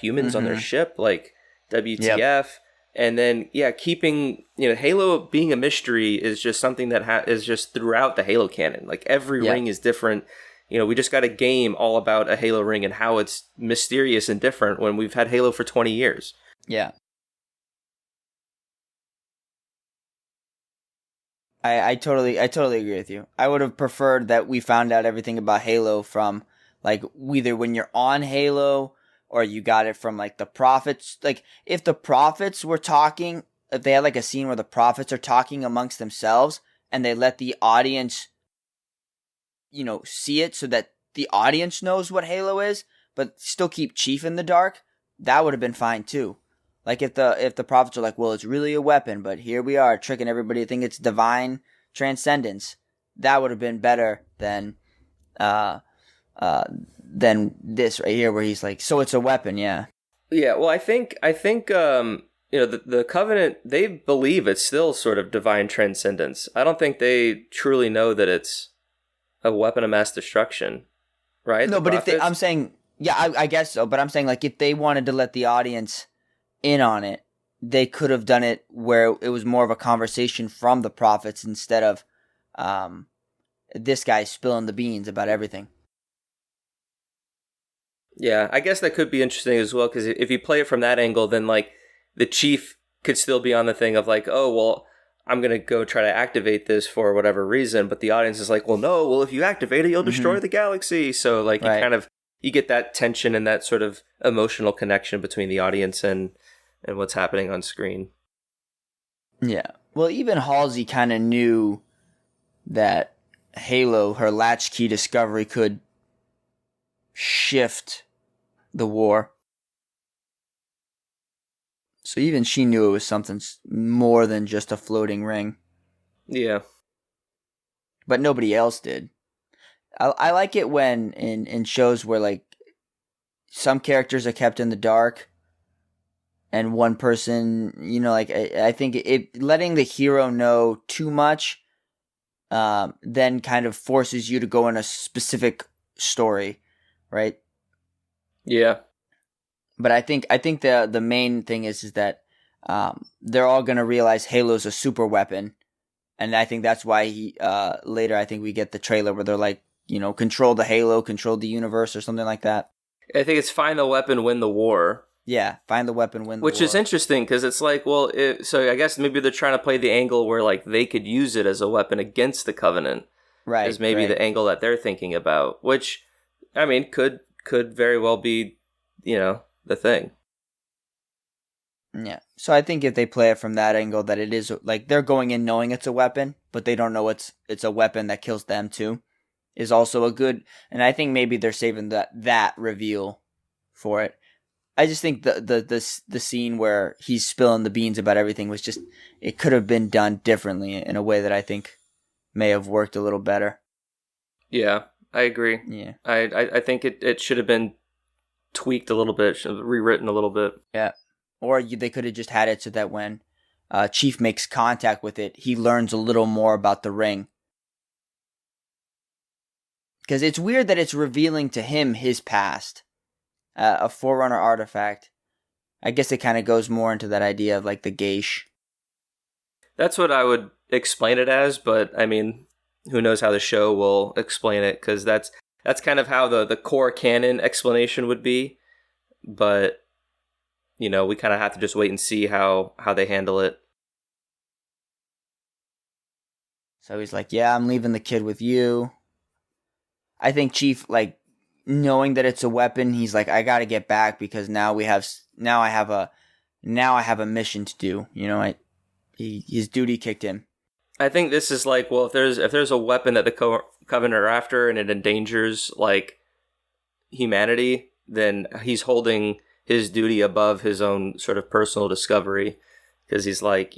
humans on their ship, like, WTF. Yep. And then, yeah, keeping, Halo being a mystery is just something that is just throughout the Halo canon. Like, every ring is different. We just got a game all about a Halo ring and how it's mysterious and different when we've had Halo for 20 years. Yeah. I totally agree with you. I would have preferred that we found out everything about Halo from, like, either when you're on Halo or you got it from, like, the prophets. Like, if the prophets were talking, if they had, like, a scene where the prophets are talking amongst themselves and they let the audience, see it so that the audience knows what Halo is, but still keep Chief in the dark, that would have been fine too. Like, if the prophets are like, well, it's really a weapon, but here we are tricking everybody to think it's divine transcendence, that would have been better than this right here where he's like, so it's a weapon. Yeah. Yeah. Well, I think the Covenant, they believe it's still sort of divine transcendence. I don't think they truly know that it's a weapon of mass destruction, right? No, The but I'm prophets? saying, yeah, I guess so. But I'm saying, like, if they wanted to let the audience in on it, they could have done it where it was more of a conversation from the prophets instead of this guy spilling the beans about everything. Yeah, I guess that could be interesting as well, because if you play it from that angle, then like the chief could still be on the thing of like, oh, well, I'm going to go try to activate this for whatever reason. But the audience is like, well, no, well, if you activate it, you'll destroy the galaxy. So like Right. you get that tension and that sort of emotional connection between the audience and what's happening on screen. Yeah. Well, even Halsey kind of knew that Halo, her latchkey discovery, could shift the war. So even she knew it was something more than just a floating ring. Yeah. But nobody else did. I like it when in shows where like some characters are kept in the dark and one person, like I think it letting the hero know too much then kind of forces you to go in a specific story, right? Yeah. But I think the main thing is that they're all gonna realize Halo's a super weapon, and I think that's why later I think we get the trailer where they're like, control the Halo, control the universe, or something like that. I think it's find the weapon, win the war. Yeah, find the weapon, win the war. Which is interesting because it's like, well, so I guess maybe they're trying to play the angle where like they could use it as a weapon against the Covenant. Right. Is maybe the angle that they're thinking about, which, I mean, could very well be, the thing. Yeah. So I think if they play it from that angle, that it is like they're going in knowing it's a weapon, but they don't know it's a weapon that kills them too, is also a good. And I think maybe they're saving that reveal for it. I just think the scene where he's spilling the beans about everything was just, it could have been done differently in a way that I think may have worked a little better. Yeah, I agree. Yeah. I think it should have been tweaked a little bit, rewritten a little bit. Yeah. Or they could have just had it so that when Chief makes contact with it, he learns a little more about the ring. Because it's weird that it's revealing to him his past. A Forerunner artifact. I guess it kind of goes more into that idea of like the Geish. That's what I would explain it as, but I mean, who knows how the show will explain it, because that's kind of how the core canon explanation would be. But, we kind of have to just wait and see how they handle it. So he's like, yeah, I'm leaving the kid with you. I think Chief, like, knowing that it's a weapon, he's like, I gotta get back because now I have a mission to do. His duty kicked him. I think this is like, well, if there's a weapon that the Covenant are after and it endangers like humanity, then he's holding his duty above his own sort of personal discovery, because he's like,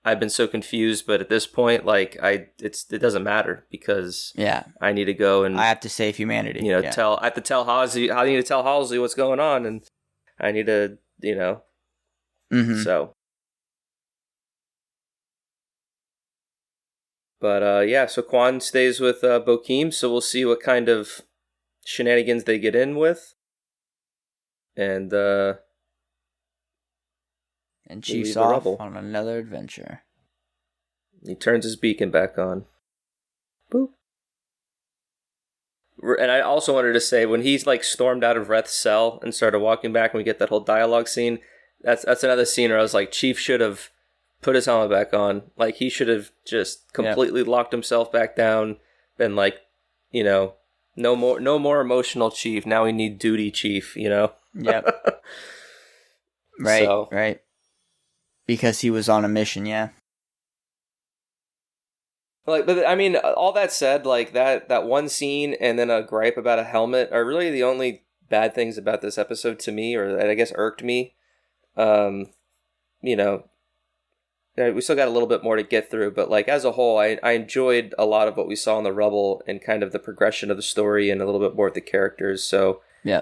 I've been so confused, but at this point, like it doesn't matter because I need to go and I have to save humanity. I have to tell Halsey. I need to tell Halsey what's going on, and I need to, Mm-hmm. So. But so Quan stays with Bokeem, so we'll see what kind of shenanigans they get in with, and Chief's off on another adventure. He turns his beacon back on. Boop. And I also wanted to say, when he's like stormed out of Reth's cell and started walking back, and we get that whole dialogue scene, that's another scene where I was like, Chief should have put his helmet back on. Like, he should have just completely locked himself back down. Been like, no more emotional Chief. Now we need duty Chief. Yep. Right. So. Right. Because he was on a mission. Yeah. Like, but I mean, all that said, like that one scene and then a gripe about a helmet are really the only bad things about this episode to me, or that I guess irked me. We still got a little bit more to get through, but like as a whole, I enjoyed a lot of what we saw in the Rubble and kind of the progression of the story and a little bit more of the characters. So yeah,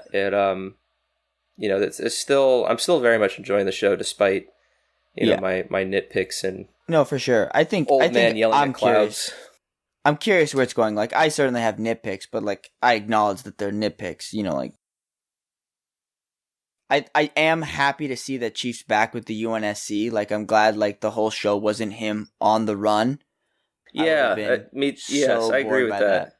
it's still, I'm still very much enjoying the show despite my nitpicks and no, for sure. I think man yelling I'm at clouds. I'm curious where it's going. Like, I certainly have nitpicks, but like, I acknowledge that they're nitpicks. Like, I am happy to see that Chief's back with the UNSC. Like, I'm glad like the whole show wasn't him on the run. Yeah, yes, I agree with that.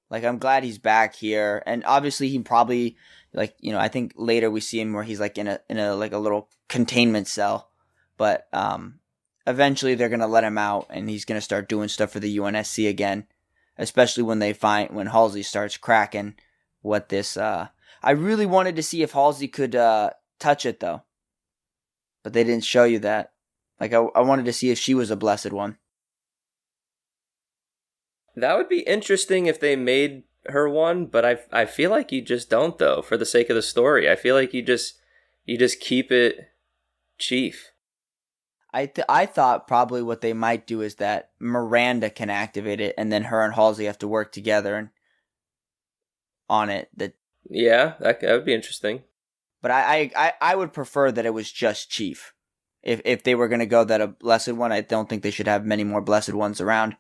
Like, I'm glad he's back here, and obviously he probably like I think later we see him where he's like in a like a little containment cell, but eventually they're gonna let him out, and he's gonna start doing stuff for the UNSC again, especially when Halsey starts cracking what this. I really wanted to see if Halsey could touch it though, but they didn't show you that. Like, I wanted to see if she was a blessed one. That would be interesting if they made her one, but I feel like you just don't though, for the sake of the story. I feel like you just keep it Chief. I thought probably what they might do is that Miranda can activate it, and then her and Halsey have to work together on it. Yeah, that would be interesting. But I would prefer that it was just Chief. If they were going to go that a blessed one, I don't think they should have many more blessed ones around.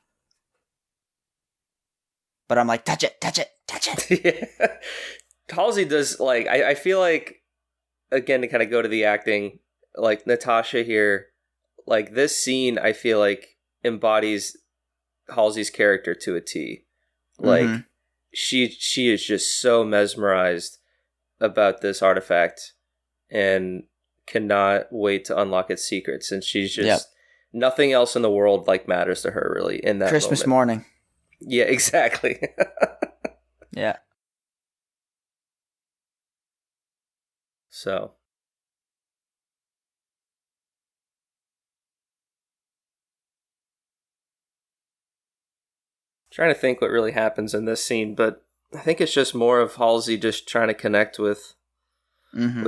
But I'm like, touch it. Yeah. Halsey does, like, I feel like, again, to kind of go to the acting, like Natasha here, like this scene, I feel like embodies Halsey's character to a T. Like, she is just so mesmerized about this artifact and cannot wait to unlock its secrets. And she's just, nothing else in the world like matters to her really in that Christmas moment. morning. Yeah, exactly. Yeah. So. Trying to think what really happens in this scene, but I think it's just more of Halsey just trying to connect with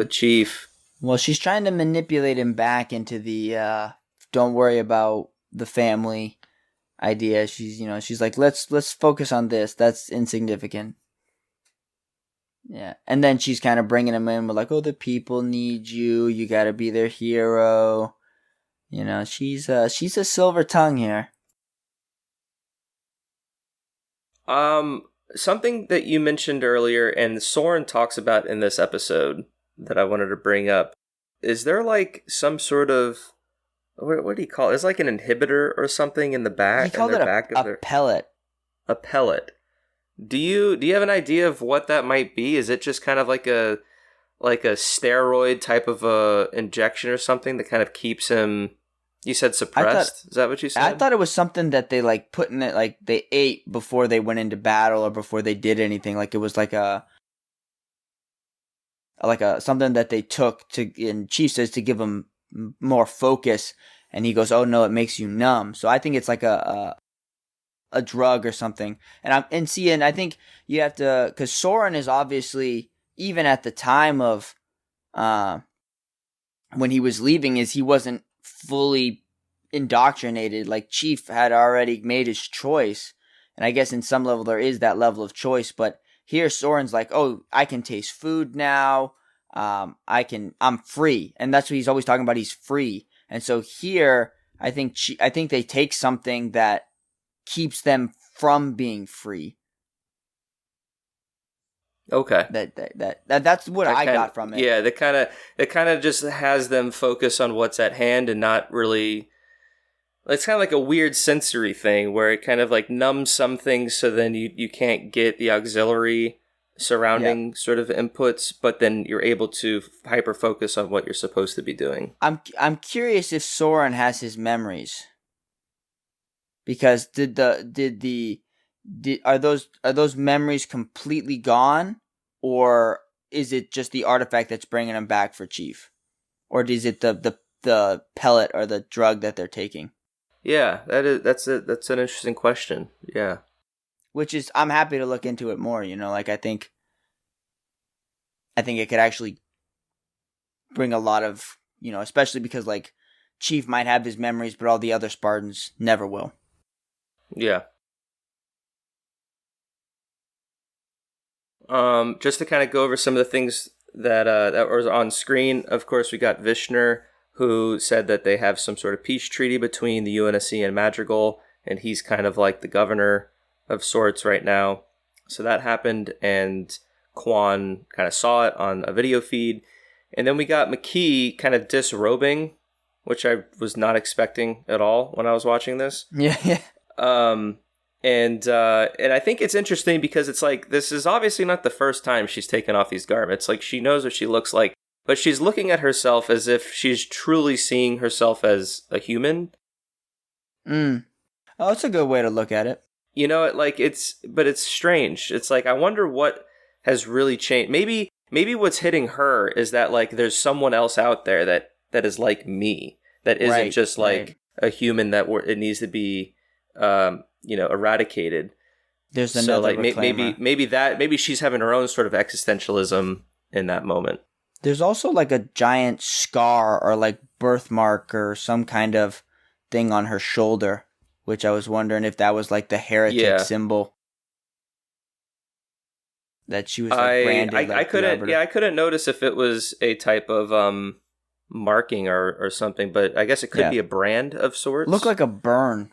Chief. Well, she's trying to manipulate him back into the don't worry about the family idea. She's like, let's focus on this. That's insignificant. Yeah. And then she's kind of bringing him in with like, oh, the people need you. You got to be their hero. She's a silver tongue here. Something that you mentioned earlier and Soren talks about in this episode that I wanted to bring up. Is there like some sort of, what do you call it? It's like an inhibitor or something in the back. He called it a pellet. A pellet. Do you have an idea of what that might be? Is it just kind of like a steroid type of a injection or something that kind of keeps him? You said suppressed? Is that what you said? I thought it was something that they like put in it, like they ate before they went into battle or before they did anything. Like it was like a something that they took to. And Chief says to give him more focus, and he goes, "Oh no, it makes you numb." So I think it's like a drug or something. And I think you have to, because Soren is obviously, even at the time of when he was leaving, he wasn't fully indoctrinated. Like Chief had already made his choice, and I guess in some level there is that level of choice. But here Soren's like, oh, I can taste food now. I'm free, and that's what he's always talking about. He's free, and so here I think they take something that keeps them from being free. Okay. That's what I got from it. Yeah, it kind of just has them focus on what's at hand and not really. It's kind of like a weird sensory thing where it kind of like numbs some things, so then you can't get the auxiliary surrounding sort of inputs, but then you're able to hyper focus on what you're supposed to be doing. I'm curious if Soren has his memories, because are those memories completely gone, or is it just the artifact that's bringing them back for Chief, or is it the pellet or the drug that they're taking? Yeah, that's an interesting question. Yeah, which is, I'm happy to look into it more. Like I think it could actually bring a lot of, especially because like Chief might have his memories, but all the other Spartans never will. Yeah. Just to kind of go over some of the things that was on screen. Of course, we got Vishnu, who said that they have some sort of peace treaty between the UNSC and Madrigal, and he's kind of like the governor of sorts right now. So that happened, and Quan kind of saw it on a video feed. And then we got McKee kind of disrobing, which I was not expecting at all when I was watching this. Yeah. And I think it's interesting because it's like, this is obviously not the first time she's taken off these garments. Like, she knows what she looks like, but she's looking at herself as if she's truly seeing herself as a human. Oh, that's a good way to look at it. You know, but it's strange. It's like, I wonder what has really changed. Maybe what's hitting her is that, like, there's someone else out there that is like me, that isn't just like a human that it needs to be, eradicated. There's another reclaimer. Maybe she's having her own sort of existentialism in that moment. There's also like a giant scar or like birthmark or some kind of thing on her shoulder, which I was wondering if that was like the heretic symbol that she was like branded. I couldn't notice if it was a type of marking or something, but I guess it could be a brand of sorts. Looked like a burn.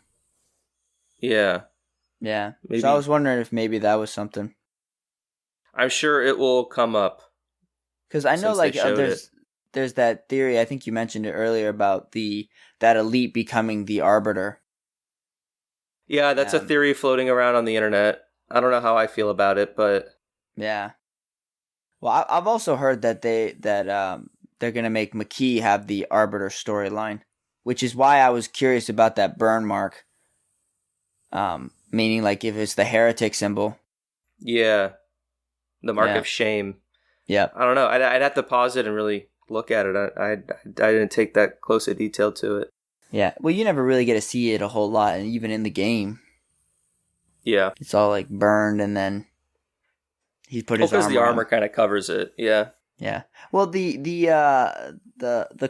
Yeah. Yeah. Maybe. So I was wondering if maybe that was something. I'm sure it will come up. Because I know like there's that theory, I think you mentioned it earlier, about that elite becoming the arbiter. Yeah, that's a theory floating around on the internet. I don't know how I feel about it, but yeah. Well, I've also heard that they're gonna make McKee have the arbiter storyline, which is why I was curious about that burn mark. Meaning like if it's the heretic symbol. Yeah, the mark of shame. Yeah, I don't know. I'd have to pause it and really look at it. I didn't take that close a detail to it. Yeah, well, you never really get to see it a whole lot, and even in the game. Yeah, it's all like burned, and then he put his armor. Because the armor kind of covers it. Yeah. Yeah. Well, the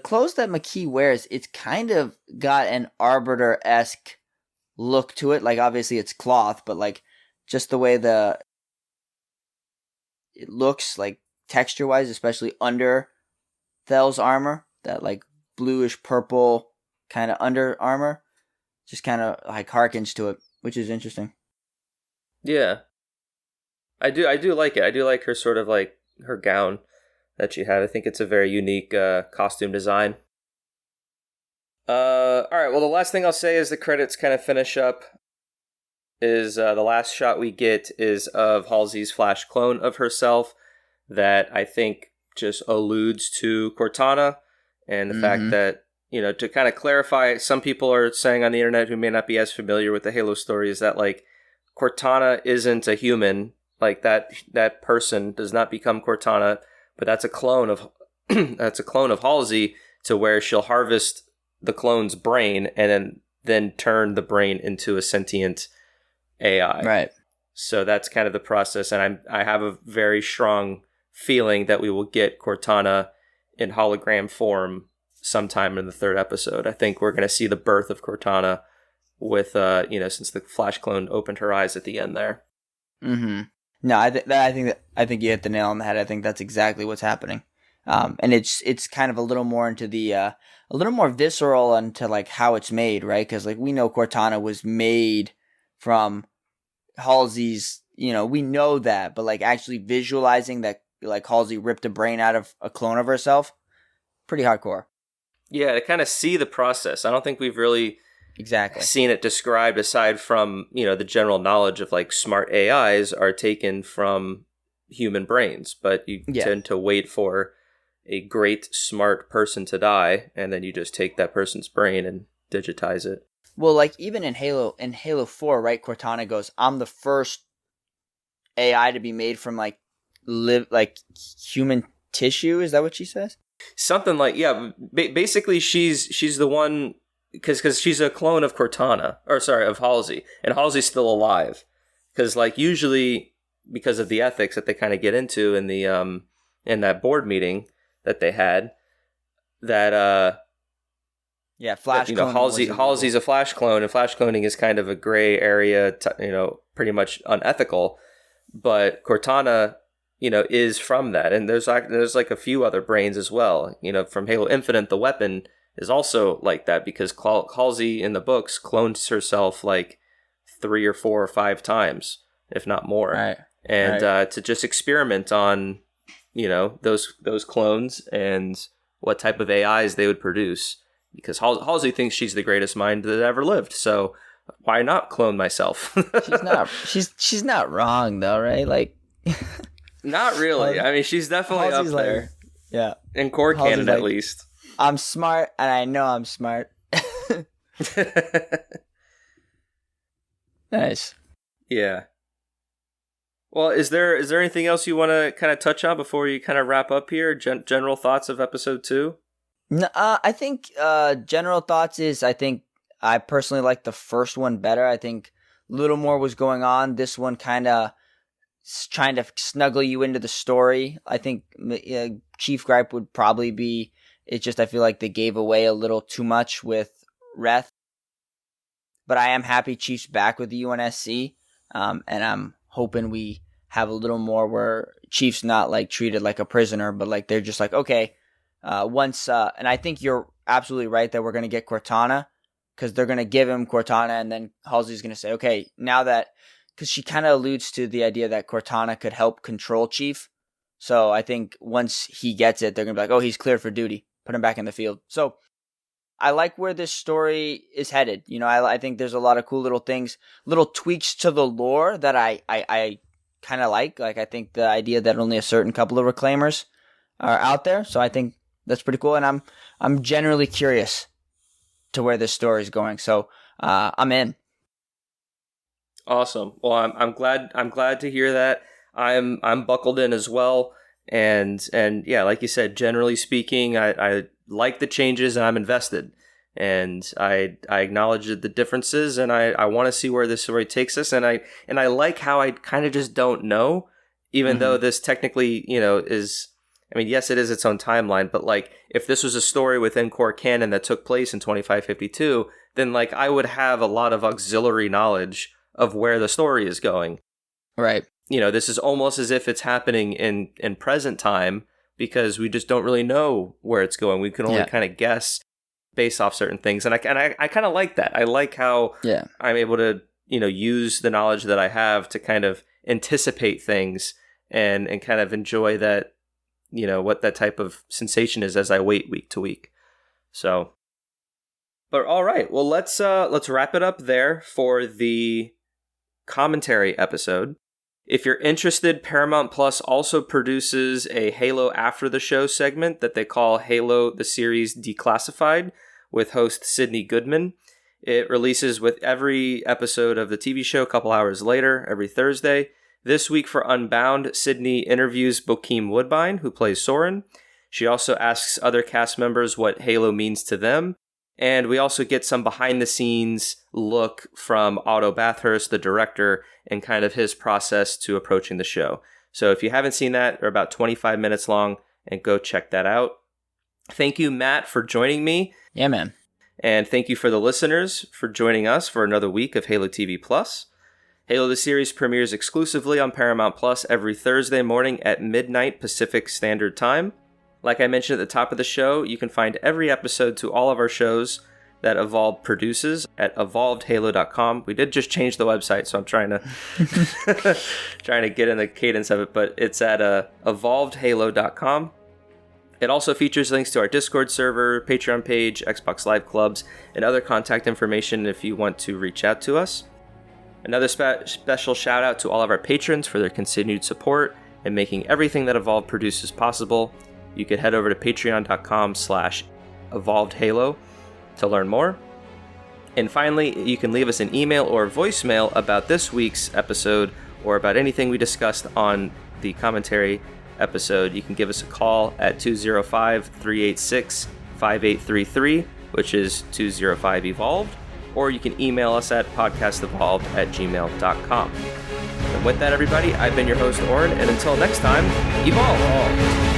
clothes that McKee wears, it's kind of got an arbiter-esque look to it. Like, obviously it's cloth, but like just the way it looks, like texture-wise, especially under Thel's armor, that like bluish purple kind of under armor, just kind of like harkens to it, which is interesting. Yeah, I do like it. I do like her sort of like her gown that she had. I think it's a very unique costume design. All right. Well, the last thing I'll say is the credits kind of finish up. Is the last shot we get is of Halsey's flash clone of herself that I think just alludes to Cortana and the fact that, to kind of clarify, some people are saying on the internet who may not be as familiar with the Halo story is that like Cortana isn't a human, like that person does not become Cortana, but that's a clone of Halsey, to where she'll harvest the clone's brain and then turn the brain into a sentient AI. Right. So that's kind of the process, and I have a very strong feeling that we will get Cortana in hologram form sometime in the third episode. I think we're going to see the birth of Cortana with since the Flash clone opened her eyes at the end there. Mm-hmm. No, I think you hit the nail on the head. I think that's exactly what's happening. And it's kind of a little more into a little more visceral into like how it's made, right? Because like we know Cortana was made from Halsey's, we know that, but like actually visualizing that like Halsey ripped a brain out of a clone of herself, pretty hardcore. Yeah, to kind of see the process. I don't think we've really seen it described aside from, the general knowledge of like smart AIs are taken from human brains, but you tend to wait for a great smart person to die, and then you just take that person's brain and digitize it. Well, like even in Halo 4, right? Cortana goes, "I'm the first AI to be made from like human tissue." Is that what she says? Something like basically, she's the one because she's a clone of Cortana, of Halsey, and Halsey's still alive. Because like usually, because of the ethics that they kind of get into in the in that board meeting that they had, that Flash cloning. Halsey's a Flash clone, and Flash cloning is kind of a gray area, pretty much unethical. But Cortana is from that. And there's like a few other brains as well. From Halo Infinite, the weapon is also like that because Halsey in the books clones herself like 3 or 4 or 5 times, if not more. Right. And to just experiment on, those clones and what type of AIs they would produce. Because Halsey thinks she's the greatest mind that ever lived. So why not clone myself? She's not wrong though, right? Like, not really. I mean, she's definitely Halsey's up there. like, yeah. In core canon, at least. I'm smart, and I know I'm smart. Nice. Yeah. Well, is there anything else you want to kind of touch on before you kind of wrap up here? General thoughts of episode 2? No, I think general thoughts is I think I personally like the first one better. I think a little more was going on. This one kind of trying to snuggle you into the story. I think chief gripe would probably be it's just I feel like they gave away a little too much with Reth. But I am happy Chief's back with the UNSC, and I'm hoping we have a little more where Chief's not like treated like a prisoner, but like they're just like, okay, and I think you're absolutely right that we're going to get Cortana because they're going to give him Cortana, and then Halsey's going to say, okay, now that, because she kind of alludes to the idea that Cortana could help control Chief. So I think once he gets it, they're going to be like, oh, he's cleared for duty. Put him back in the field. So I like where this story is headed. I think there's a lot of cool little things, little tweaks to the lore that I kind of like. Like, I think the idea that only a certain couple of Reclaimers are out there. So I think that's pretty cool. And I'm generally curious to where this story is going. So I'm in. Awesome. Well, I'm glad to hear that. I'm buckled in as well. And yeah, like you said, generally speaking, I like the changes and I'm invested. And I acknowledge the differences and I want to see where this story takes us. And I like how I kind of just don't know, even though this technically, is, I mean, yes, it is its own timeline, but like if this was a story within core canon that took place in 2552, then like I would have a lot of auxiliary knowledge of where the story is going. Right. This is almost as if it's happening in present time because we just don't really know where it's going. We can only kind of guess based off certain things. And I kind of like that. I like how I'm able to, use the knowledge that I have to kind of anticipate things and kind of enjoy that, what that type of sensation is as I wait week to week. So, but all right, well, let's wrap it up there for the commentary episode. If you're interested, Paramount Plus also produces a Halo After the Show segment that they call Halo the Series Declassified with host Sydney Goodman. It releases with every episode of the TV show a couple hours later, every Thursday. This week for Unbound, Sydney interviews Bokeem Woodbine, who plays Soren. She also asks other cast members what Halo means to them. And we also get some behind-the-scenes look from Otto Bathurst, the director, and kind of his process to approaching the show. So if you haven't seen that, they're about 25 minutes long, and go check that out. Thank you, Matt, for joining me. Yeah, man. And thank you for the listeners for joining us for another week of Halo TV Plus. Halo the Series premieres exclusively on Paramount Plus every Thursday morning at midnight Pacific Standard Time. Like I mentioned at the top of the show, you can find every episode to all of our shows that Evolved produces at evolvedhalo.com. We did just change the website, so I'm trying to get in the cadence of it, but it's at evolvedhalo.com. It also features links to our Discord server, Patreon page, Xbox Live clubs, and other contact information if you want to reach out to us. Another special shout out to all of our patrons for their continued support and making everything that Evolved produces possible. You could head over to patreon.com/evolvedhalo to learn more. And finally, you can leave us an email or voicemail about this week's episode or about anything we discussed on the commentary episode. You can give us a call at 205-386-5833, which is 205-EVOLVED, or you can email us at podcastevolved@gmail.com. And with that, everybody, I've been your host, Oran, and until next time, evolve!